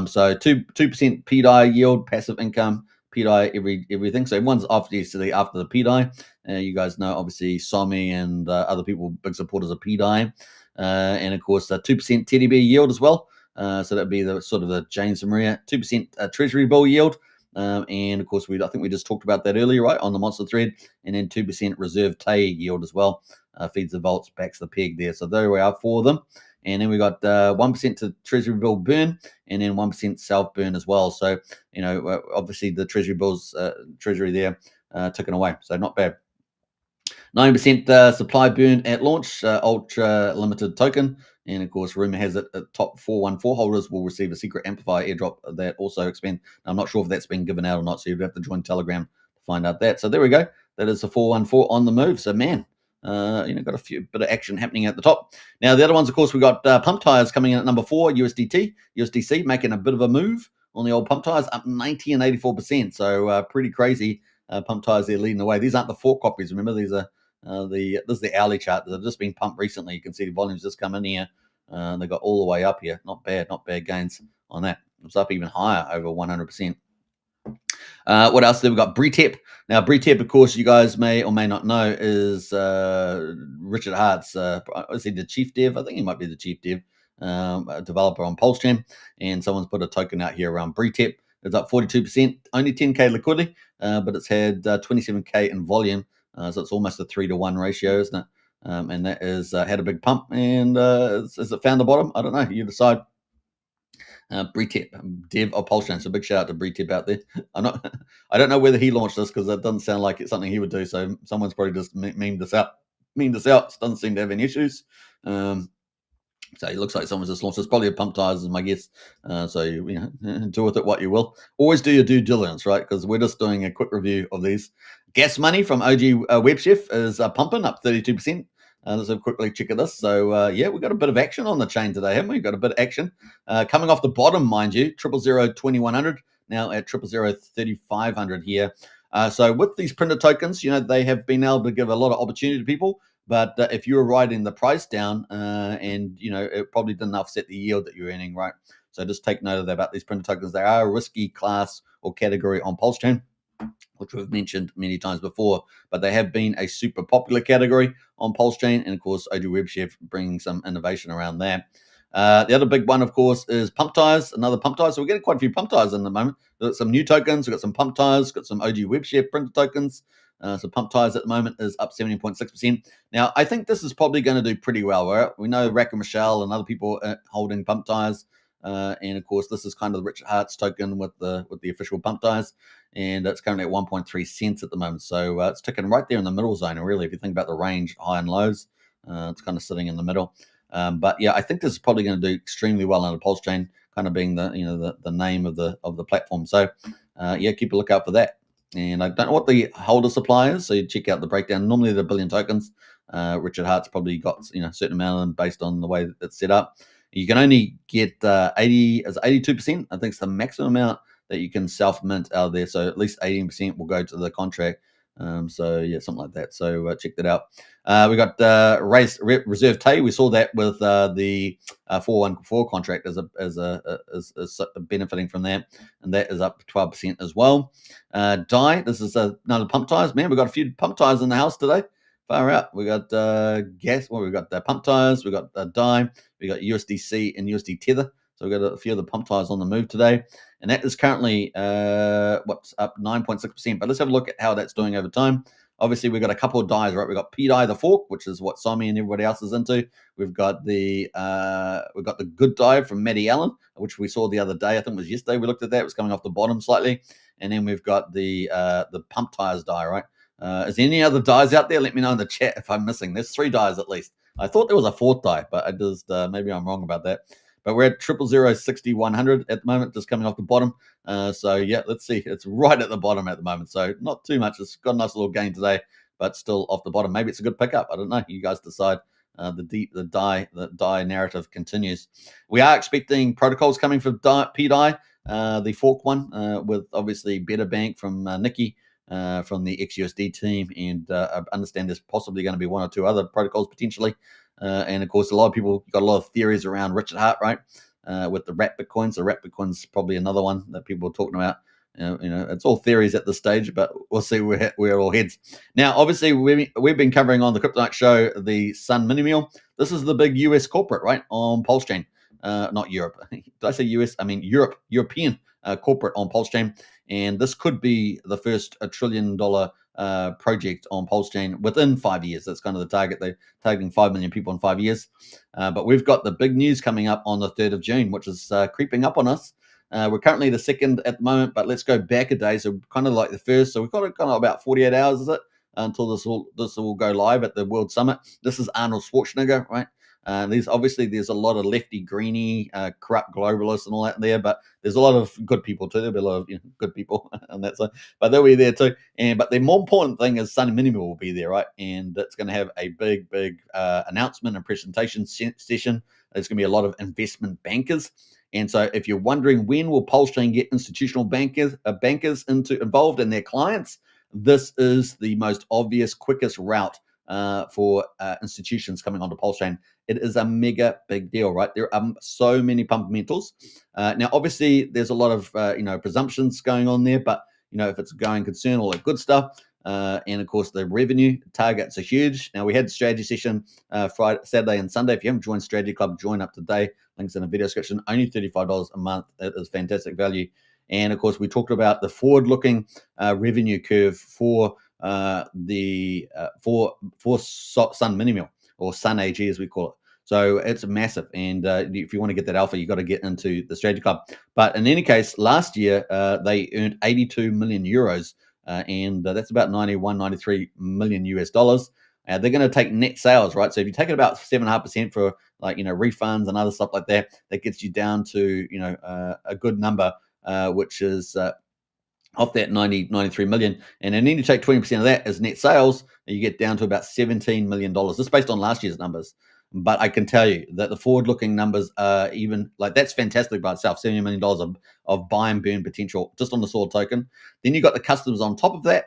So 2% PDI yield, passive income, PDI everything. So one's obviously after the PDI. You guys know, obviously, Somi and other people, big supporters of PDI. And of course, 2% teddy bear yield as well. So that'd be the sort of the James and Maria 2% treasury bill yield. And of course, I think we just talked about that earlier, right, on the monster thread. And then 2% reserve TAE yield as well. Feeds the volts, backs the peg there. So there we are for them. And then we got 1% to treasury bill burn, and then 1% self burn as well. So obviously the treasury bills, treasury there, taken away. So not bad. 9% supply burn at launch, ultra limited token. And of course, rumor has it top 414 holders will receive a secret amplifier airdrop that also expand. I'm not sure if that's been given out or not, so you'd have to join Telegram to find out that. So there we go. That is the 414 on the move. So man, got a few bit of action happening at the top. Now the other ones, of course, we got pump tires coming in at number 4, USDC making a bit of a move on the old pump tires, up 90 and 84%. So pretty crazy. Pump tires there leading the way. These aren't the fork copies. Remember, these are this is the hourly chart that have just been pumped recently. You can see the volumes just come in here. They got all the way up here. Not bad gains on that. It's up even higher, over 100%. What else? We got Bretep. Now, Bretep, of course, you guys may or may not know, is Richard Hart's. Is he the chief dev? I think he might be the chief dev, a developer on Pulsechain. And someone's put a token out here around Bretep. It's up 42%, only 10K liquidity, but it's had 27K in volume. So it's almost a 3-to-1 ratio, isn't it? And that is had a big pump. And has it found the bottom? I don't know. You decide. Bretep, dev of Pulsechain. So big shout out to Bretep out there. I don't know whether he launched this because that doesn't sound like it's something he would do. So someone's probably just memed this out. It doesn't seem to have any issues. So it looks like someone's just launched. It's probably a pump tires, is my guess. So do with it what you will. Always do your due diligence, right? Because we're just doing a quick review of these. Gas Money from OG WebChef is pumping up 32%. Let's have a quickly check at this. So we've got a bit of action on the chain today, haven't we? Got a bit of action coming off the bottom, mind you. 0002100 now at 0003500 here. So with these printed tokens, they have been able to give a lot of opportunity to people. But if you were riding the price down, and it probably didn't offset the yield that you're earning, right? So just take note of that about these printed tokens. They are a risky class or category on Pulsechain, which we've mentioned many times before, but they have been a super popular category on Pulsechain, and of course, OG WebChef bringing some innovation around that. The other big one, of course, is pump tires. Another pump tires. So we're getting quite a few pump tires in the moment. We've got some new tokens. We've got some pump tires. Got some OG WebChef printed tokens. So pump tires at the moment is up 17.6%. Now, I think this is probably going to do pretty well. Right? We know Rack and Michelle and other people holding pump tires. And of course, this is kind of the Richard Hart's token with the official pump tires. And it's currently at 1.3 cents at the moment. So it's ticking right there in the middle zone, really. If you think about the range, high and lows, it's kind of sitting in the middle. But yeah, I think this is probably going to do extremely well on the Pulsechain kind of being the name of the platform. So yeah, keep a lookout for that. And I don't know what the holder supply is, so you check out the breakdown. Normally they're 1 billion tokens. Richard Hart's probably got a certain amount of them based on the way that it's set up. You can only get 82%. I think it's the maximum amount that you can self mint out of there. So at least 18% will go to the contract. So yeah, something like that. So check that out. We got reserve Tay. We saw that with the 414 contract as benefiting from that, and that is up 12% as well. DAI. This is another pump tires. Man, we got a few pump tires in the house today. Far out. We got gas. Well, we got pump tires. We got DAI. We got USDC and USD Tether. So we've got a few of the pump tires on the move today. And that is currently what's up 9.6%. But let's have a look at how that's doing over time. Obviously, we've got a couple of dies, right? We've got PDI, the fork, which is what Somi and everybody else is into. We've got the good die from Matty Allen, which we saw the other day. I think it was yesterday. We looked at that. It was coming off the bottom slightly. And then we've got the pump tires die, right? Is there any other dies out there? Let me know in the chat if I'm missing. There's 3 dies at least. I thought there was a 4th die, but I just maybe I'm wrong about that. But we're at 00060 at the moment, just coming off the bottom. So yeah, let's see. It's right at the bottom at the moment. So not too much. It's got a nice little gain today, but still off the bottom. Maybe it's a good pickup. I don't know. You guys decide. The DAI narrative continues. We are expecting protocols coming for PDI, the fork one, with obviously Better Bank from Nikki. From the XUSD team, and I understand there's possibly going to be 1 or 2 other protocols potentially. And of course, a lot of people got a lot of theories around Richard Hart, right? With the wrap Bitcoins. The wrap Bitcoin's probably another one that people are talking about. It's all theories at this stage, but we'll see where it all heads. Now, obviously, we've been covering on the Crypto Show the Sun Mini Meal. This is the big US corporate, right, on Pulsechain. Not Europe. Did I say US? I mean European corporate on Pulsechain. And this could be the first $1 trillion project on Pulsechain within 5 years. That's kind of the target. They're targeting 5 million people in 5 years. But we've got the big news coming up on the 3rd of June, which is creeping up on us. We're currently the 2nd at the moment, but let's go back a day. So kind of like the 1st. So we've got kind of about 48 hours, is it, until this will go live at the World Summit. This is Arnold Schwarzenegger, right? There's a lot of lefty, greeny, corrupt globalists and all that there, but there's a lot of good people too. There'll be a lot of good people on that side, but they'll be there too. But the more important thing is Sunny Minimal will be there, right? And it's going to have a big announcement and presentation session. There's going to be a lot of investment bankers. And so, if you're wondering when will Pulsechain get institutional bankers involved in their clients, this is the most obvious, quickest route for institutions coming onto Pulsechain. It is a mega big deal, right? There are so many fundamentals. Now, obviously, there's a lot of presumptions going on there, but if it's a going concern, all that good stuff. And of course, the revenue targets are huge. Now, we had strategy session Friday, Saturday, and Sunday. If you haven't joined Strategy Club, join up today. Links in the video description. Only $35 a month. It is fantastic value. And of course, we talked about the forward-looking revenue curve for Sun Minimal, or Sun AG as we call it. So it's massive. And if you want to get that alpha, you've got to get into the Strategy Club. But in any case, last year, they earned 82 million euros. And that's about 93 million US dollars. They're going to take net sales, right? So if you take it about 7.5% for refunds and other stuff like that, that gets you down to, a good number, which is off that 93 million. And then you take 20% of that as net sales, and you get down to about $17 million. This is based on last year's numbers. But I can tell you that the forward-looking numbers are even that's fantastic by itself. $70 million of buy and burn potential just on the Sword token. Then you've got the customers on top of that.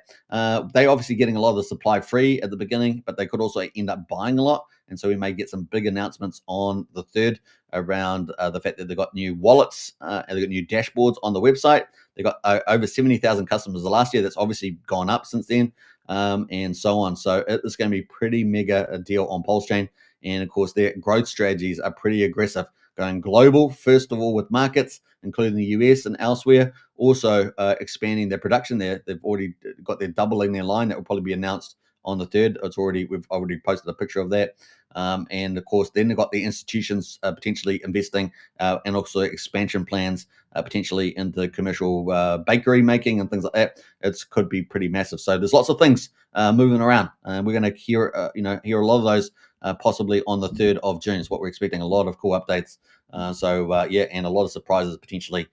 They're obviously getting a lot of the supply free at the beginning, but they could also end up buying a lot. And so we may get some big announcements on the 3rd around the fact that they've got new wallets and they've got new dashboards on the website. They've got over 70,000 customers the last year. That's obviously gone up since then, and so on. So it's going to be pretty mega deal on Pulsechain. And of course, their growth strategies are pretty aggressive, going global, first of all, with markets, including the US and elsewhere. Also expanding their production there. They've already got their doubling their line that will probably be announced on the 3rd. We've already posted a picture of that. And of course, then they've got the institutions potentially investing and also expansion plans potentially into commercial bakery making and things like that. It could be pretty massive. So there's lots of things moving around, and we're going to hear hear a lot of those possibly on the 3rd of June. Is what we're expecting. A lot of cool updates. Yeah, and a lot of surprises potentially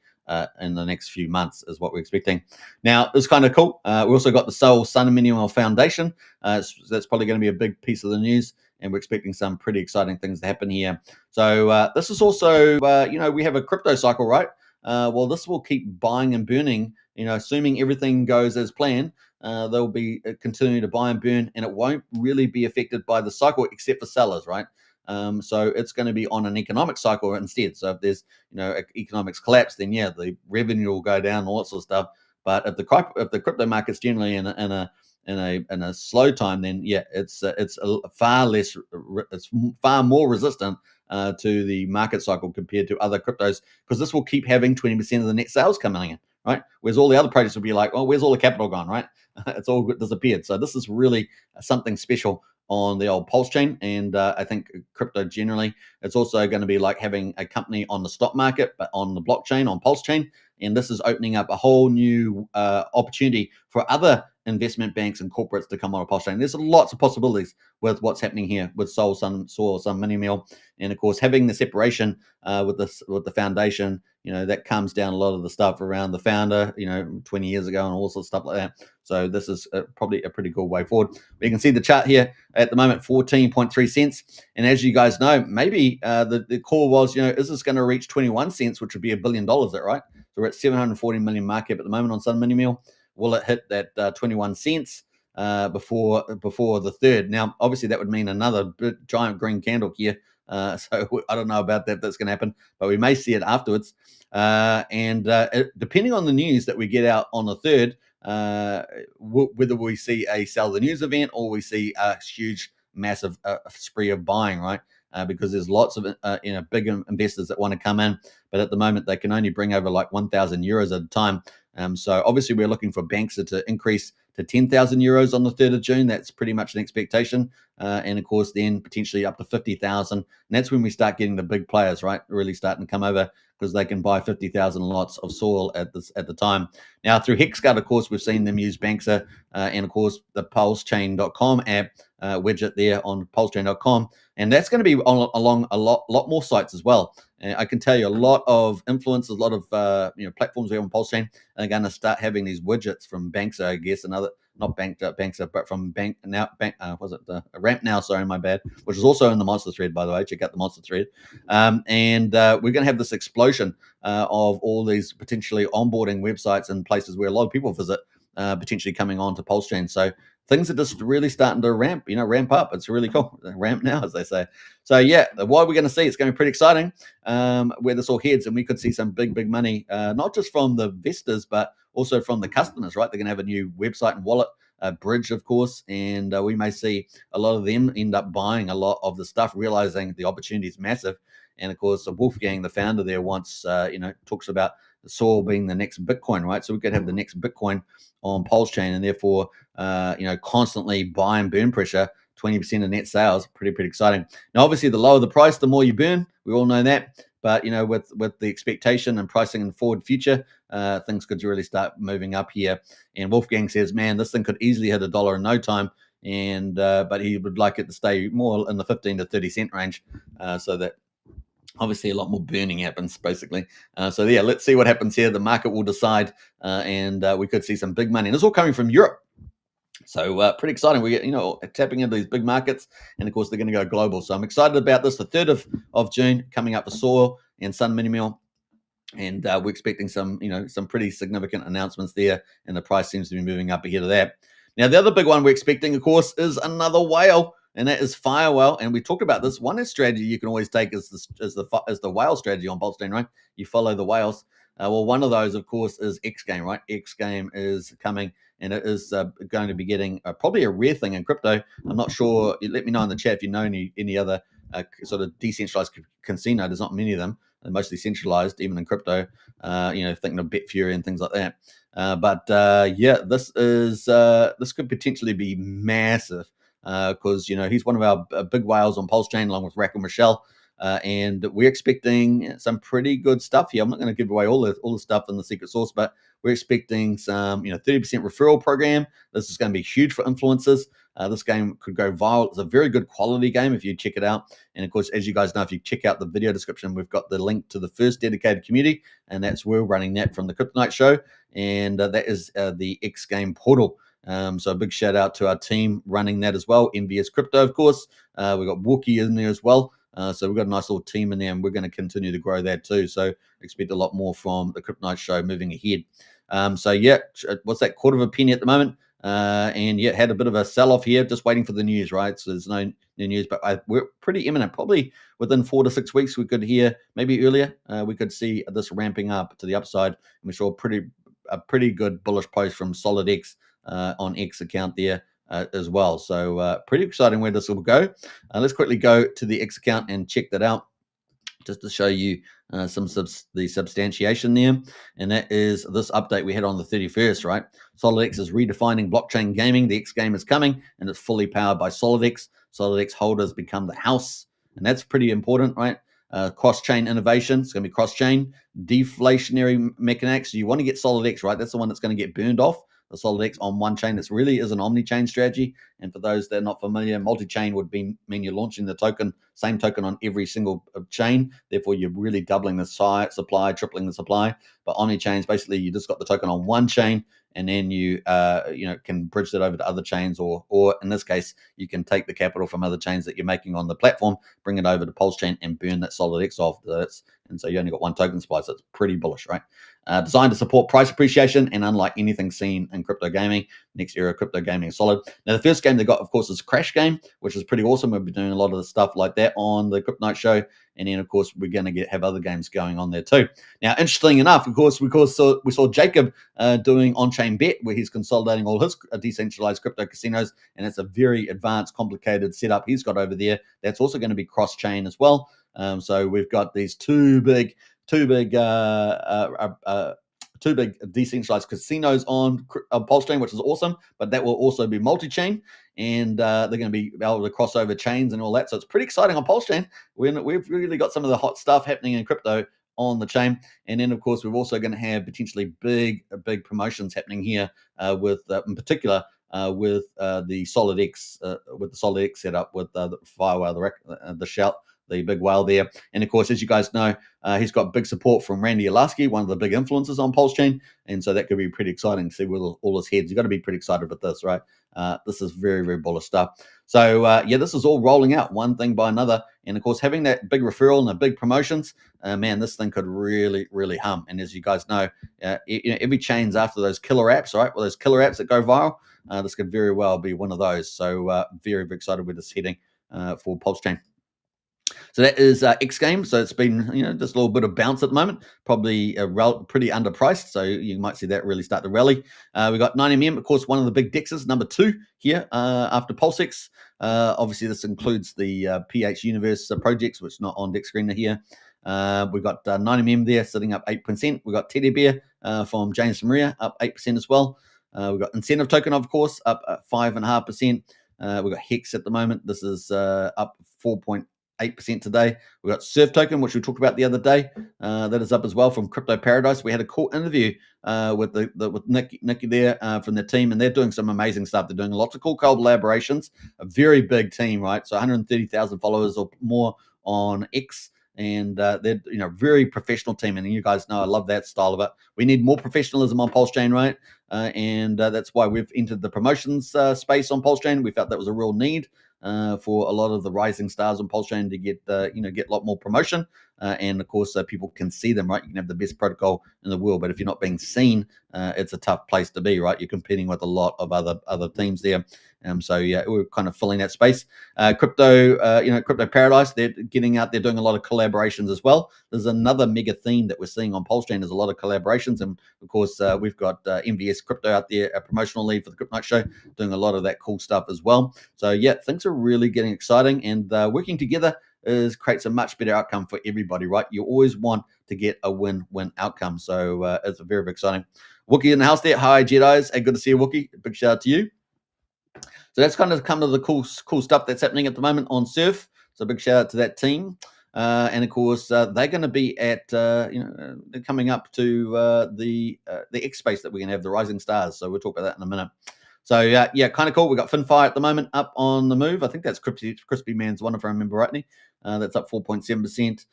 in the next few months is what we're expecting. Now, it's kind of cool. We also got the Seoul Sun Mineral Foundation. That's probably going to be a big piece of the news, and we're expecting some pretty exciting things to happen here. So this is also, we have a crypto cycle, right? Well, this will keep buying and burning. Assuming everything goes as planned, they'll be continuing to buy and burn, and it won't really be affected by the cycle except for sellers, right? So it's going to be on an economic cycle instead. So if there's economics collapse, then yeah, the revenue will go down, all that sort of stuff. But if the crypto market's generally in a slow time, then yeah, it's far more resistant to the market cycle compared to other cryptos, because this will keep having 20% of the net sales coming in, right? Whereas all the other projects will be like, oh, where's all the capital gone, right? It's all disappeared. So this is really something special on the old Pulsechain, and I think crypto generally, it's also going to be like having a company on the stock market, but on the blockchain, on Pulsechain, and this is opening up a whole new opportunity for other investment banks and corporates to come on a Pulsechain. There's lots of possibilities with what's happening here with Seoul Sun Mini Meal, and of course having the separation with the foundation. That comes down a lot of the stuff around the founder, 20 years ago and all sorts of stuff like that. So this is probably a pretty cool way forward. You can see the chart here at the moment, 14.3 cents. And as you guys know, maybe the call was, is this going to reach 21 cents, which would be $1 billion, is that right? So we're at 740 million market at the moment on Sun Mini Meal. Will it hit that 21 cents before the 3rd? Now, obviously, that would mean another giant green candle here. So I don't know about that. That's going to happen, but we may see it afterwards. Depending on the news that we get out on the 3rd, whether we see a sell the news event or we see a huge, massive spree of buying, right? Because there's lots of big investors that want to come in, but at the moment they can only bring over like 1,000 euros at a time. So obviously we're looking for banks to increase to 10,000 euros on the 3rd of June. That's pretty much an expectation. And of course, then potentially up to 50,000. And that's when we start getting the big players, right? Really starting to come over, because they can buy 50,000 lots of soil at the time. Now, through HexGuard, of course, we've seen them use Banxa and, of course, the Pulsechain.com app widget there on Pulsechain.com. And that's going to be along a lot more sites as well. I can tell you a lot of influencers, a lot of platforms here on Pulsechain are going to start having these widgets from Banxa, I guess, not Banxa, but from Ramp Now, sorry, my bad, which is also in the Monster thread, by the way. Check out the Monster thread. We're going to have this explosion of all these potentially onboarding websites and places where a lot of people visit, potentially coming on to Pulsechain. So things are just really starting to ramp up. It's really cool. Ramp now, as they say. So yeah, what we're going to see, it's going to be pretty exciting where this all heads, and we could see some big money, not just from the investors, but also from the customers, right? They're going to have a new website and wallet, bridge, of course, and we may see a lot of them end up buying a lot of the stuff, realizing the opportunity is massive. And of course, Wolfgang, the founder there, talks about the soil being the next Bitcoin, right? So we could have the next Bitcoin on Pulsechain, and therefore, constantly buy and burn pressure, 20% of net sales, pretty exciting. Now, obviously, the lower the price, the more you burn. We all know that. But with the expectation and pricing in the forward future, things could really start moving up here. And Wolfgang says, man, this thing could easily hit $1 in no time. And but he would like it to stay more in the 15 to 30 cent range, so that obviously a lot more burning happens, basically. So yeah, let's see what happens here. The market will decide, and we could see some big money. And it's all coming from Europe. So pretty exciting. We get, tapping into these big markets, and of course they're going to go global. So I'm excited about this. The 3rd of June coming up for Soil and Sun Mini Meal, and we're expecting some pretty significant announcements there, and the price seems to be moving up ahead of that. Now, the other big one we're expecting, of course, is another whale, and that is Fire Whale. And we talked about this. One strategy you can always take is the whale strategy on Pulsechain, right? You follow the whales. Well, one of those, of course, is X Game, right? X Game is coming, and it is going to be getting probably a rare thing in crypto. I'm not sure. Let me know in the chat if you know any other sort of decentralized casino. There's not many of them. They're mostly centralized, even in crypto. Thinking of Bitfury and things like that. This could potentially be massive. because he's one of our big whales on Pulsechain, along with Rack and Michelle. And we're expecting some pretty good stuff here. I'm not going to give away all the stuff in the secret sauce, but we're expecting some 30% referral program. This is going to be huge for influencers. This game could go viral. It's a very good quality game if you check it out. And of course, as you guys know, if you check out the video description, we've got the link to the first dedicated community, and that's we're running that from the Kryptonite Show, and that is the X Game portal. So a big shout out to our team running that as well. MVS Crypto, of course. We've got Wookie in there as well. So we've got a nice little team in there, and we're going to continue to grow that too. So expect a lot more from the Kryptonite Show moving ahead. So yeah, what's that, quarter of a penny at the moment? And yeah, had a bit of a sell-off here, just waiting for the news, right? So there's no new news, but we're pretty imminent. Probably within 4 to 6 weeks, we could hear, maybe earlier, we could see this ramping up to the upside. And we saw a pretty good bullish post from SolidX on X account there as well. So pretty exciting where this will go. Let's quickly go to the X account and check that out, just to show you the substantiation there. And that is this update we had on the 31st, right? SolidX is redefining blockchain gaming. The X game is coming, and it's fully powered by SolidX. SolidX holders become the house, and that's pretty important, right? Cross-chain innovation. It's going to be cross-chain. Deflationary mechanics. You want to get SolidX, right? That's the one that's going to get burned off. The SolidX on one chain. This really is an omni-chain strategy. And for those that are not familiar, multi-chain would mean you're launching the same token on every single chain. Therefore, you're really doubling the supply, tripling the supply. But omni-chains, basically, you just got the token on one chain, and then you can bridge that over to other chains, or in this case, you can take the capital from other chains that you're making on the platform, bring it over to Pulsechain, and burn that SolidX off. And so you only got one token supply, so it's pretty bullish, right? Designed to support price appreciation, and unlike anything seen in crypto gaming, next era crypto gaming is solid. Now, the first game they got, of course, is Crash Game, which is pretty awesome. We'll be doing a lot of the stuff like that on the Kryptonite Show, and then, of course, we're going to have other games going on there too. Now, interesting enough, of course, we saw Jacob doing on-chain bet, where he's consolidating all his decentralized crypto casinos, and it's a very advanced, complicated setup he's got over there. That's also going to be cross-chain as well. So we've got these two big decentralized casinos on Pulsechain, which is awesome, but that will also be multi-chain, and they're going to be able to cross over chains and all that. So it's pretty exciting on Pulsechain. We've really got some of the hot stuff happening in crypto on the chain. And then, of course, we're also going to have potentially big promotions happening here with, in particular, with the SolidX, setup with the Firewhale, the Shout, the big whale there. And of course, as you guys know, he's got big support from Randy Alasky, one of the big influencers on Pulsechain. And so that could be pretty exciting to see with all his heads. You've got to be pretty excited about this, right? This is very, very bullish stuff. So, yeah, this is all rolling out one thing by another. And of course, having that big referral and the big promotions, man, this thing could really, really hum. And as you guys know, every chain's after those killer apps, right? Well, those killer apps that go viral, this could very well be one of those. So very, very excited with this heading for Pulsechain. So that is X Game. So it's been, just a little bit of bounce at the moment, probably pretty underpriced. So you might see that really start to rally. We got 9mm, of course, one of the big dexes, number 2 here after Pulsex. Obviously, this includes the PH Universe projects, which is not on deck screen here. We've got 9mm there sitting up 8%. We've got Teddy Bear from James Maria up 8% as well. We've got Incentive Token, of course, up 5.5%. We've got Hex at the moment. This is up 4.8% today. We've got Surf Token, which we talked about the other day. That is up as well from Crypto Paradise. We had a cool interview with Nikki there from the team, and they're doing some amazing stuff. They're doing lots of cool collaborations. A very big team, right? So 130,000 followers or more on X. And they're very professional team, and you guys know I love that style of it. We need more professionalism on Pulsechain, right? And that's why we've entered the promotions space on Pulsechain. We felt that was a real need for a lot of the rising stars on Pulsechain to get a lot more promotion. And of course, people can see them, right? You can have the best protocol in the world, but if you're not being seen, it's a tough place to be, right? You're competing with a lot of other teams there. So yeah, we're kind of filling that space. Crypto Paradise, they're getting out there doing a lot of collaborations as well. There's another mega theme that we're seeing on Pulsechain. There's a lot of collaborations, and of course, we've got MVS Crypto out there, a promotional lead for the Kryptonite Show, doing a lot of that cool stuff as well. So yeah, things are really getting exciting, and working together creates a much better outcome for everybody, right? You always want to get a win-win outcome. So it's very, very exciting. Wookie in the house there. Hi, Jedis. Hey, good to see you, Wookie. Big shout out to you. So that's kind of the cool stuff that's happening at the moment on Surf. So big shout out to that team. And of course, they're going to be at they're coming up to the X space that we're going to have, the Rising Stars. So we'll talk about that in a minute. So yeah, kind of cool. We got Finfire at the moment up on the move. I think that's Crispy Man's one, if I remember rightly. That's up 4.7%.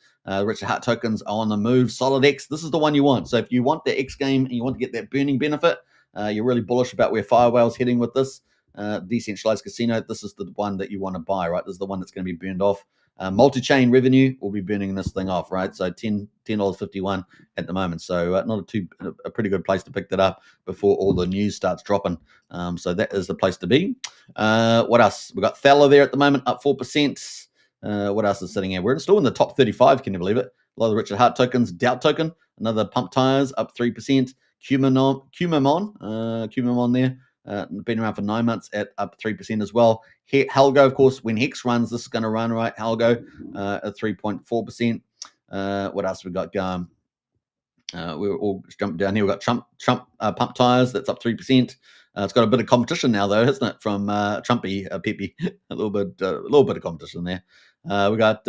Richard Hart tokens are on the move. Solid X, this is the one you want. So if you want the X game and you want to get that burning benefit, you're really bullish about where Firewhale's heading with this decentralized casino. This is the one that you want to buy, right? This is the one that's going to be burned off. Multi-chain revenue will be burning this thing off, right? So $10.51 at the moment. So not a pretty good place to pick that up before all the news starts dropping. So that is the place to be. What else? We've got Thaler there at the moment, up 4%. What else is sitting here? We're still in the top 35. Can you believe it? A lot of the Richard Hart tokens. Doubt token, another pump tires, up 3%. Cumamon there. Been around for 9 months at up 3% as well. ALGO, of course, when Hex runs, this is going to run, right? ALGO at 3.4%. What else we got going? We're all jumping down here. We've got Trump pump tires. That's up 3%. It's got a bit of competition now, though, hasn't it? From Trumpy Pepe, a little bit of competition there. We got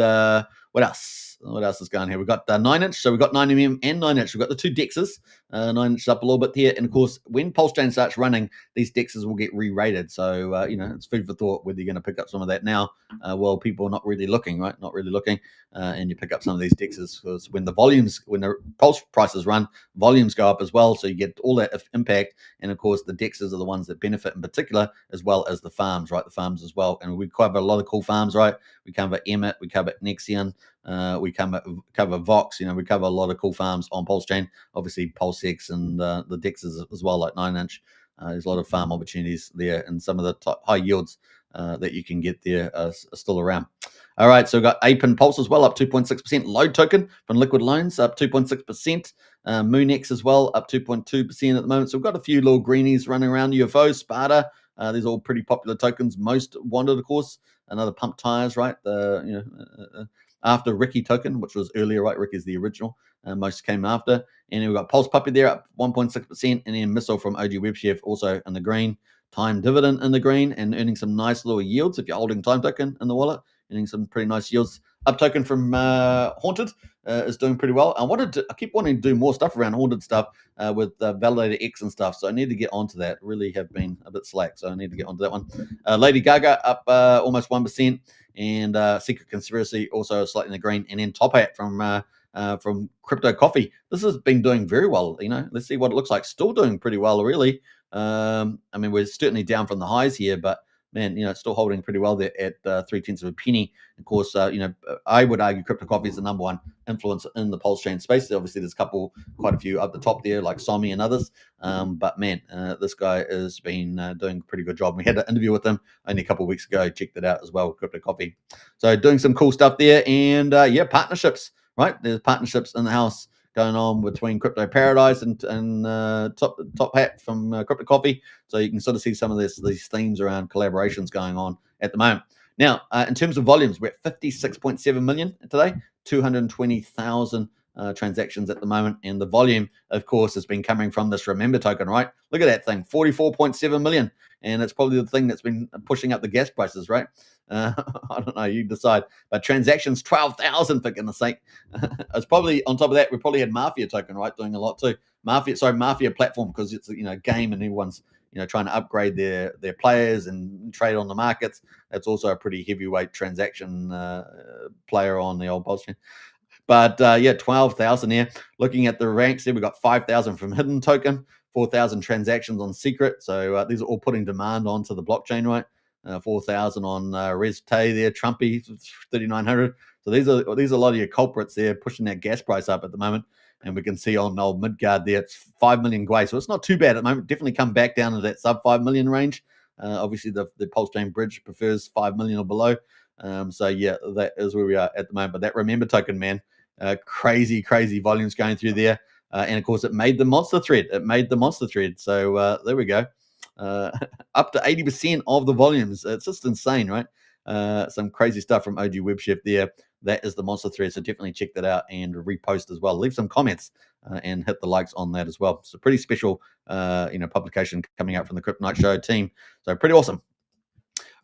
what else? What else is going here? We've got 9-inch. So we've got 9mm and 9-inch. We've got the two dexes. 9-inch up a little bit here. And of course, when Pulsechain starts running, these dexes will get re-rated. So, it's food for thought whether you're going to pick up some of that now. Well, people are not really looking, right? Not really looking. And you pick up some of these dexes because when the Pulse prices run, volumes go up as well. So you get all that impact. And of course, the dexes are the ones that benefit in particular, as well as the farms, right? The farms as well. And we cover a lot of cool farms, right? We cover Emmet, we cover Nexion, we cover Vox, we cover a lot of cool farms on Pulsechain. Obviously, Pulsex and the dexes as well, like 9-inch. There's a lot of farm opportunities there, and some of the top high yields that you can get there are still around. All right, so we've got Ape and Pulse as well, up 2.6%. Load token from Liquid Loans, up 2.6%. MoonX as well, up 2.2% at the moment. So we've got a few little greenies running around. UFO, Sparta, these are all pretty popular tokens. Most wanted, of course. Another pump tires, right? After Ricky token, which was earlier, right? Ricky's the original. Most came after. And then we've got Pulse Puppy there, up 1.6%. And then Missile from OG Web Chef also in the green. Time Dividend in the green and earning some nice little yields if you're holding Time token in the wallet. Earning some pretty nice yields. Up token from Haunted is doing pretty well. I keep wanting to do more stuff around Haunted stuff with Validator X and stuff. So I need to get onto that. Really have been a bit slack. So I need to get onto that one. Lady Gaga up almost 1%. And Secret Conspiracy also slightly in the green. And then Top Hat from Crypto Coffee. This has been doing very well. Let's see what it looks like. Still doing pretty well, really. We're certainly down from the highs here, but man, it's still holding pretty well there at 0.3 of a penny. Of course, I would argue Crypto Coffee is the number one influence in the Pulsechain space. Obviously, there's quite a few up the top there, like Somi and others. But man, this guy has been doing a pretty good job. We had an interview with him only a couple of weeks ago. Checked it out as well, Crypto Coffee. So doing some cool stuff there, and partnerships. Right, there's partnerships in the house going on between Crypto Paradise and Top Hat from Crypto Coffee. So you can sort of see some of these themes around collaborations going on at the moment. Now, in terms of volumes, we're at 56.7 million today, 220,000 transactions at the moment. And the volume, of course, has been coming from this Remember token, right? Look at that thing, 44.7 million. And it's probably the thing that's been pushing up the gas prices, right? I don't know, you decide. But transactions, 12,000 for goodness sake. It's probably, on top of that, we probably had Mafia token, right, doing a lot too. Mafia platform, because it's a game and everyone's trying to upgrade their players and trade on the markets. That's also a pretty heavyweight transaction player on the old Pulsechain. But 12,000 here. Looking at the ranks here, we've got 5,000 from Hidden Token, 4,000 transactions on Secret. So these are all putting demand onto the blockchain, right? 4,000 on ResTay there, Trumpy, 3,900. So these are a lot of your culprits there pushing that gas price up at the moment. And we can see on old Midgard there, it's 5 million Gwei. So it's not too bad at the moment. Definitely come back down to that sub 5 million range. Obviously, the Pulsechain bridge prefers 5 million or below. That is where we are at the moment. But that Remember token, man, crazy volumes going through there. And of course, it made the monster thread. So there we go. Up to 80% of the volumes. It's just insane, right? Some crazy stuff from OG Web Chef there. That is the monster thread. So definitely check that out and repost as well. Leave some comments and hit the likes on that as well. It's a pretty special, publication coming out from the Kryptonite Show team. So pretty awesome.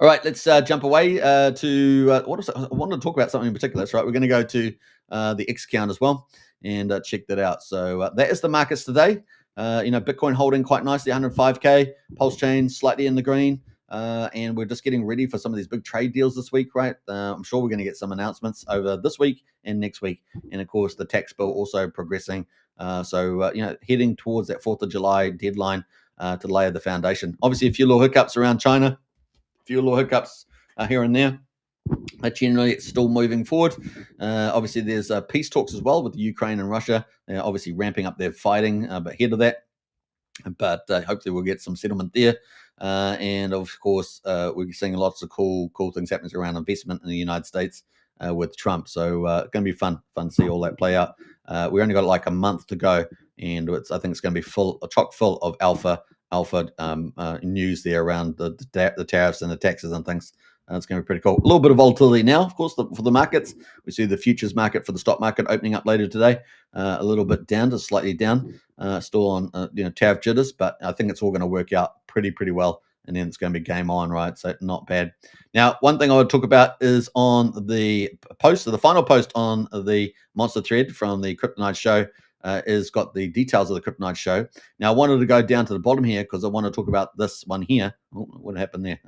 All right, let's jump away to what was it? I wanted to talk about something in particular. That's right. We're going to go to the X account as well and check that out. So that is the markets today. Bitcoin holding quite nicely, 105K. Pulsechain slightly in the green. And we're just getting ready for some of these big trade deals this week, right? I'm sure we're going to get some announcements over this week and next week. And of course, the tax bill also progressing. Heading towards that 4th of July deadline to lay the foundation. Obviously, a few little hiccups around China, a few little hiccups here and there. But generally, it's still moving forward. Obviously, there's peace talks as well with Ukraine and Russia. They're obviously ramping up their fighting, but ahead of that. But hopefully, we'll get some settlement there. And of course, we're seeing lots of cool things happening around investment in the United States with Trump. So it's going to be fun to see all that play out. We only got like a month to go, and I think it's going to be chock full of alpha news there around the tariffs and the taxes and things. It's going to be pretty cool. A little bit of volatility now, of course, for the markets. We see the futures market for the stock market opening up later today, a little bit down, just slightly down, still on tariff jitters, but I think it's all going to work out pretty well, and then it's going to be game on, right? So not bad. Now, one thing I would talk about is on the post, or the final post on the Monster thread from the Kryptonite show. Is got the details of the Kryptonite show. Now, I wanted to go down to the bottom here because I want to talk about this one here. Oh, what happened there?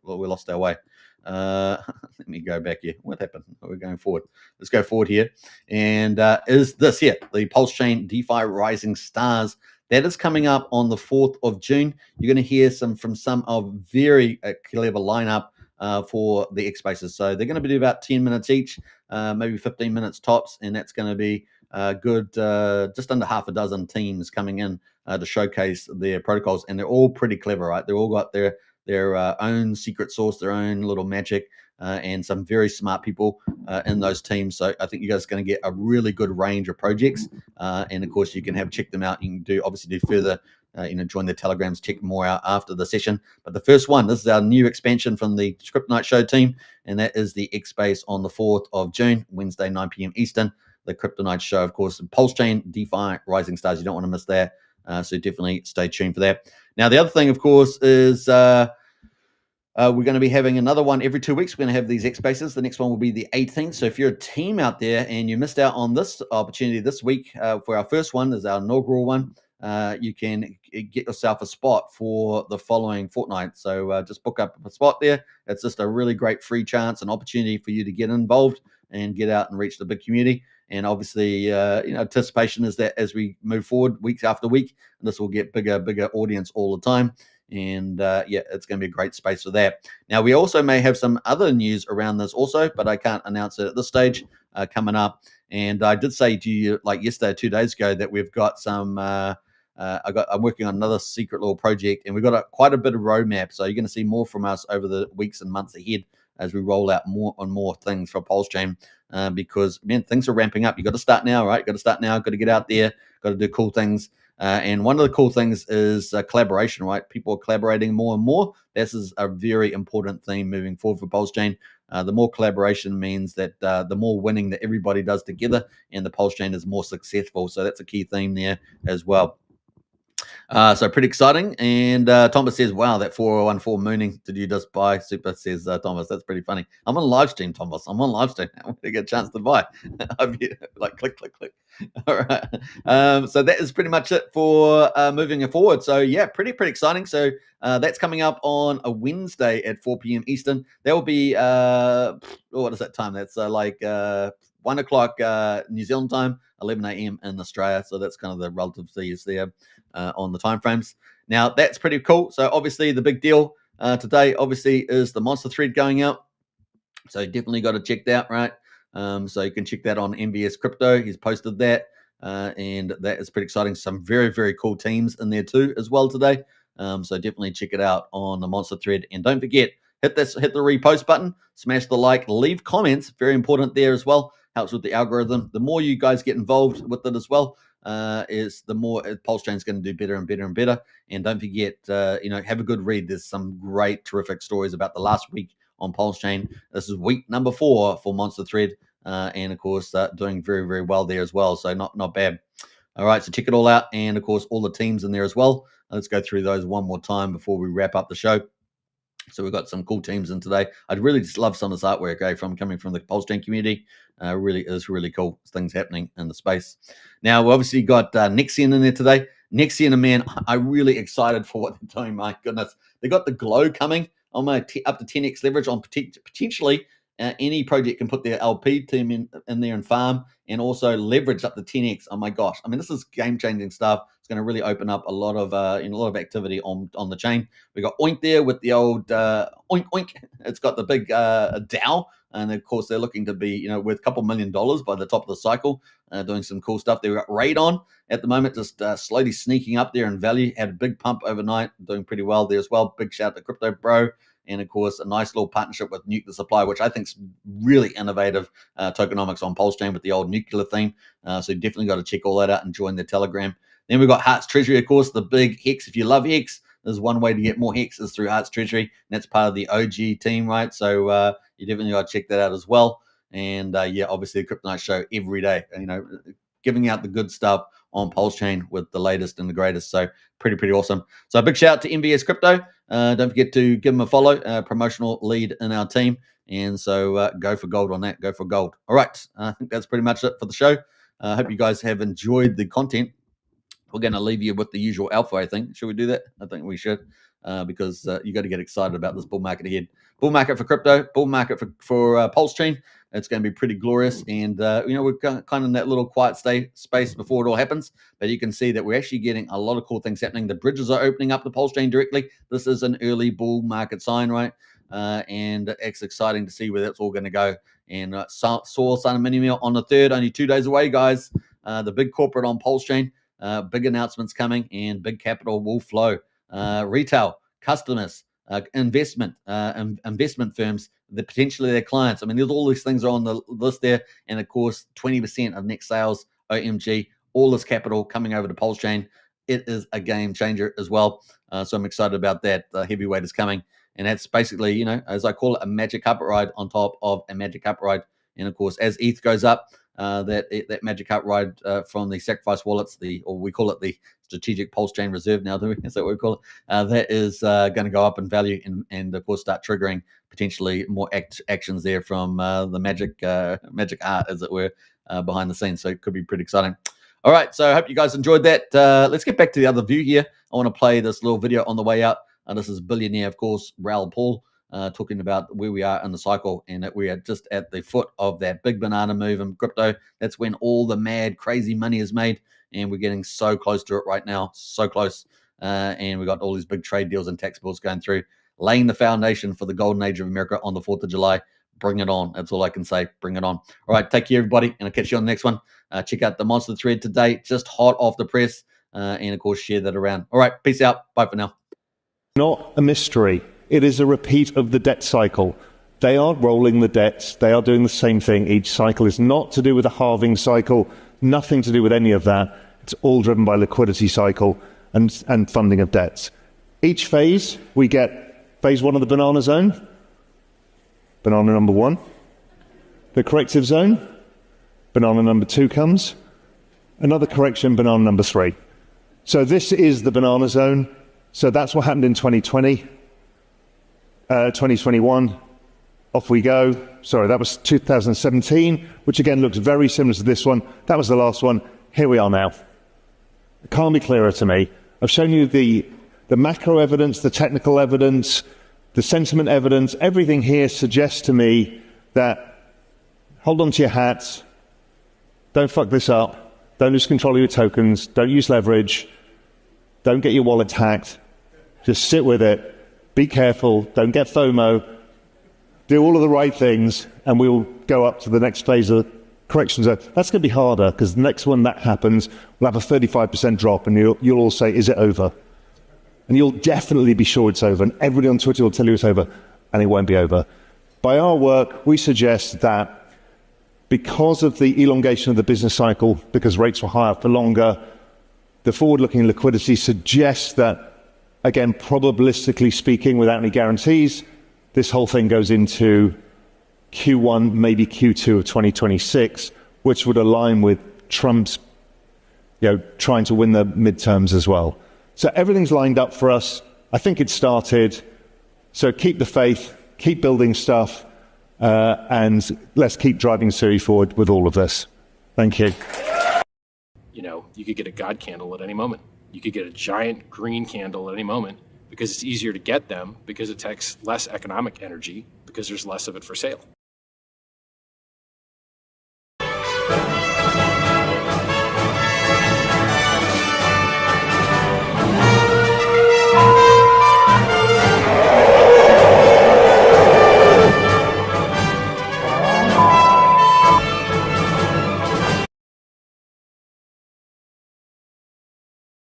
We lost our way. Let me go back here. What happened? We're going forward. Let's go forward here. And is this here, the Pulsechain DeFi Rising Stars. That is coming up on the 4th of June. You're going to hear from some of very clever lineup for the X Spaces. So they're going to be about 10 minutes each, maybe 15 minutes tops, and that's going to be good, just under half a dozen teams coming in to showcase their protocols, and they're all pretty clever, right? They're all got their own secret sauce, their own little magic, and some very smart people in those teams. So I think you guys are going to get a really good range of projects, and of course you can check them out. You can obviously do further. Join the telegrams, check more out after the session. But the first one, this is our new expansion from the Kryptonite Show team, and that is the X Space on the 4th of June, Wednesday, 9 p.m. Eastern. The Kryptonite Show, of course, Pulsechain, DeFi, Rising Stars. You don't want to miss that. So definitely stay tuned for that. Now, the other thing, of course, is we're going to be having another one every 2 weeks. We're going to have these X Spaces. The next one will be the 18th. So if you're a team out there and you missed out on this opportunity this week for our first one, is our inaugural one, you can get yourself a spot for the following fortnight. So just book up a spot there. It's just a really great free chance, an opportunity for you to get involved and get out and reach the big community. And obviously, anticipation is that as we move forward week after week, this will get bigger audience all the time. And it's going to be a great space for that. Now, we also may have some other news around this also, but I can't announce it at this stage coming up. And I did say to you like yesterday, 2 days ago, that we've got some. I'm working on another secret little project, and we've got quite a bit of roadmap. So you're going to see more from us over the weeks and months ahead as we roll out more and more things for Pulsechain. Because things are ramping up. You got to start now, right? Got to start now. Got to get out there. Got to do cool things. And one of the cool things is collaboration, right? People are collaborating more and more. This is a very important theme moving forward for Pulsechain. The more collaboration means that the more winning that everybody does together, and the Pulsechain is more successful. So that's a key theme there as well. So pretty exciting. And Thomas says, wow, that 4014 mooning. Did you just buy? Super, says Thomas. That's pretty funny. I'm on live stream, Thomas. I'm on live stream. I want to get a chance to buy. Like click. All right. So that is pretty much it for moving it forward. So yeah, pretty exciting. So that's coming up on a Wednesday at 4 p.m. Eastern. That will be, what is that time? That's 1 o'clock New Zealand time, 11 a.m. in Australia. So that's kind of the relative seas there on the timeframes. Now, that's pretty cool. So obviously the big deal today, obviously, is the Monster thread going out. So definitely got to check that, right? So you can check that on MBS Crypto. He's posted that. And that is pretty exciting. Some very cool teams in there too as well today. So definitely check it out on the Monster thread. And don't forget, hit the repost button, smash the like, leave comments. Very important there as well. Helps with the algorithm. The more you guys get involved with it as well, is the more Pulsechain is going to do better and better and better. And don't forget, have a good read. There's some great, terrific stories about the last week on Pulsechain. This is week number 4 for Monster Thread, and of course, doing very well there as well. So not bad. All right, so check it all out, and of course, all the teams in there as well. Let's go through those one more time before we wrap up the show. So we've got some cool teams in today. I'd really just love some of this artwork coming from the Pulsechain community. Really is really cool things happening in the space. Now we obviously got Nexian in there today. Nexian, man, I'm really excited for what they're doing. My goodness, they got the glow coming on my up to 10x leverage on potentially any project can put their LP team in there and farm, and also leverage up to 10x. Oh my gosh, I mean, this is game changing stuff. It's going to really open up a lot of activity on the chain. We got Oink there with the old Oink Oink. It's got the big DAO, and of course they're looking to be worth a couple $1 million by the top of the cycle, doing some cool stuff. They've got Radon at the moment, just slowly sneaking up there in value. Had a big pump overnight, doing pretty well there as well. Big shout to Crypto Bro. And of course, a nice little partnership with Nuke the Supply, which I think is really innovative tokenomics on Pulsechain with the old nuclear theme. So definitely got to check all that out and join their Telegram. Then we've got Hearts Treasury, of course, the big Hex. If you love Hex, there's one way to get more Hex is through Hearts Treasury, and that's part of the OG team, right? So you definitely got to check that out as well. And yeah, obviously the Crypto Night show every day, giving out the good stuff on Pulsechain with the latest and the greatest. So pretty awesome. So a big shout out to MVS Crypto. Don't forget to give them a follow, promotional lead in our team. And so go for gold on that. Go for gold. All right. I think that's pretty much it for the show. I hope you guys have enjoyed the content. We're going to leave you with the usual alpha, I think. Should we do that? I think we should, because you got to get excited about this bull market ahead. Bull market for crypto, bull market for Pulsechain. It's going to be pretty glorious. And, we're kind of in that little quiet space before it all happens. But you can see that we're actually getting a lot of cool things happening. The bridges are opening up the Pulsechain directly. This is an early bull market sign, right? And it's exciting to see where that's all going to go. And saw Signum Mini-Meal on the 3rd, only 2 days away, guys. The big corporate on Pulsechain. Big announcements coming, and big capital will flow. Retail, customers, investment firms, potentially their clients. I mean, there's all these things are on the list there. And of course, 20% of next sales, OMG, all this capital coming over to Pulsechain. It is a game changer as well. So I'm excited about that. Heavyweight is coming. And that's basically, as I call it, a magic carpet ride on top of a magic carpet ride. And of course, as ETH goes up, that magic carpet ride from the sacrifice wallets, or we call it the strategic Pulsechain reserve now, do we? Is that what we call it? That is going to go up in value and of course start triggering potentially more actions there from the magic art, as it were, behind the scenes. So it could be pretty exciting. All right, so I hope you guys enjoyed that. Let's get back to the other view here. I want to play this little video on the way out. This is billionaire, of course, Raoul Paul, talking about where we are in the cycle, and that we are just at the foot of that big banana move in crypto. That's when all the mad, crazy money is made, and we're getting so close to it right now, so close. And we got all these big trade deals and tax bills going through, laying the foundation for the golden age of America on the 4th of July. Bring it on. That's all I can say. Bring it on. All right, take care, everybody, and I'll catch you on the next one. Check out the Monster thread today, just hot off the press, and of course, share that around. All right, peace out. Bye for now. Not a mystery. It is a repeat of the debt cycle. They are rolling the debts. They are doing the same thing each cycle. It's not to do with a halving cycle, nothing to do with any of that. It's all driven by liquidity cycle and funding of debts. Each phase, we get phase 1 of the banana zone, banana number 1. The corrective zone, banana number 2 comes. Another correction, banana number 3. So this is the banana zone. So that's what happened in 2020. 2021, off we go. Sorry, that was 2017, which again looks very similar to this one. That was the last one. Here we are now. It can't be clearer to me. I've shown you the macro evidence, the technical evidence, the sentiment evidence. Everything here suggests to me that hold on to your hats, don't fuck this up, don't lose control of your tokens, don't use leverage, don't get your wallet hacked, just sit with it. Be careful, don't get FOMO, do all of the right things, and we'll go up to the next phase of the correction zone. That's going to be harder, because the next one that happens, we'll have a 35% drop, and you'll all say, is it over? And you'll definitely be sure it's over, and everybody on Twitter will tell you it's over, and it won't be over. By our work, we suggest that because of the elongation of the business cycle, because rates were higher for longer, the forward-looking liquidity suggests that, again, probabilistically speaking, without any guarantees, this whole thing goes into Q1, maybe Q2 of 2026, which would align with Trump's, trying to win the midterms as well. So everything's lined up for us. I think it started So keep the faith, keep building stuff, and let's keep driving Siri forward with all of this. Thank you. You know, you could get a God candle at any moment. You could get a giant green candle at any moment because it's easier to get them, because it takes less economic energy, because there's less of it for sale.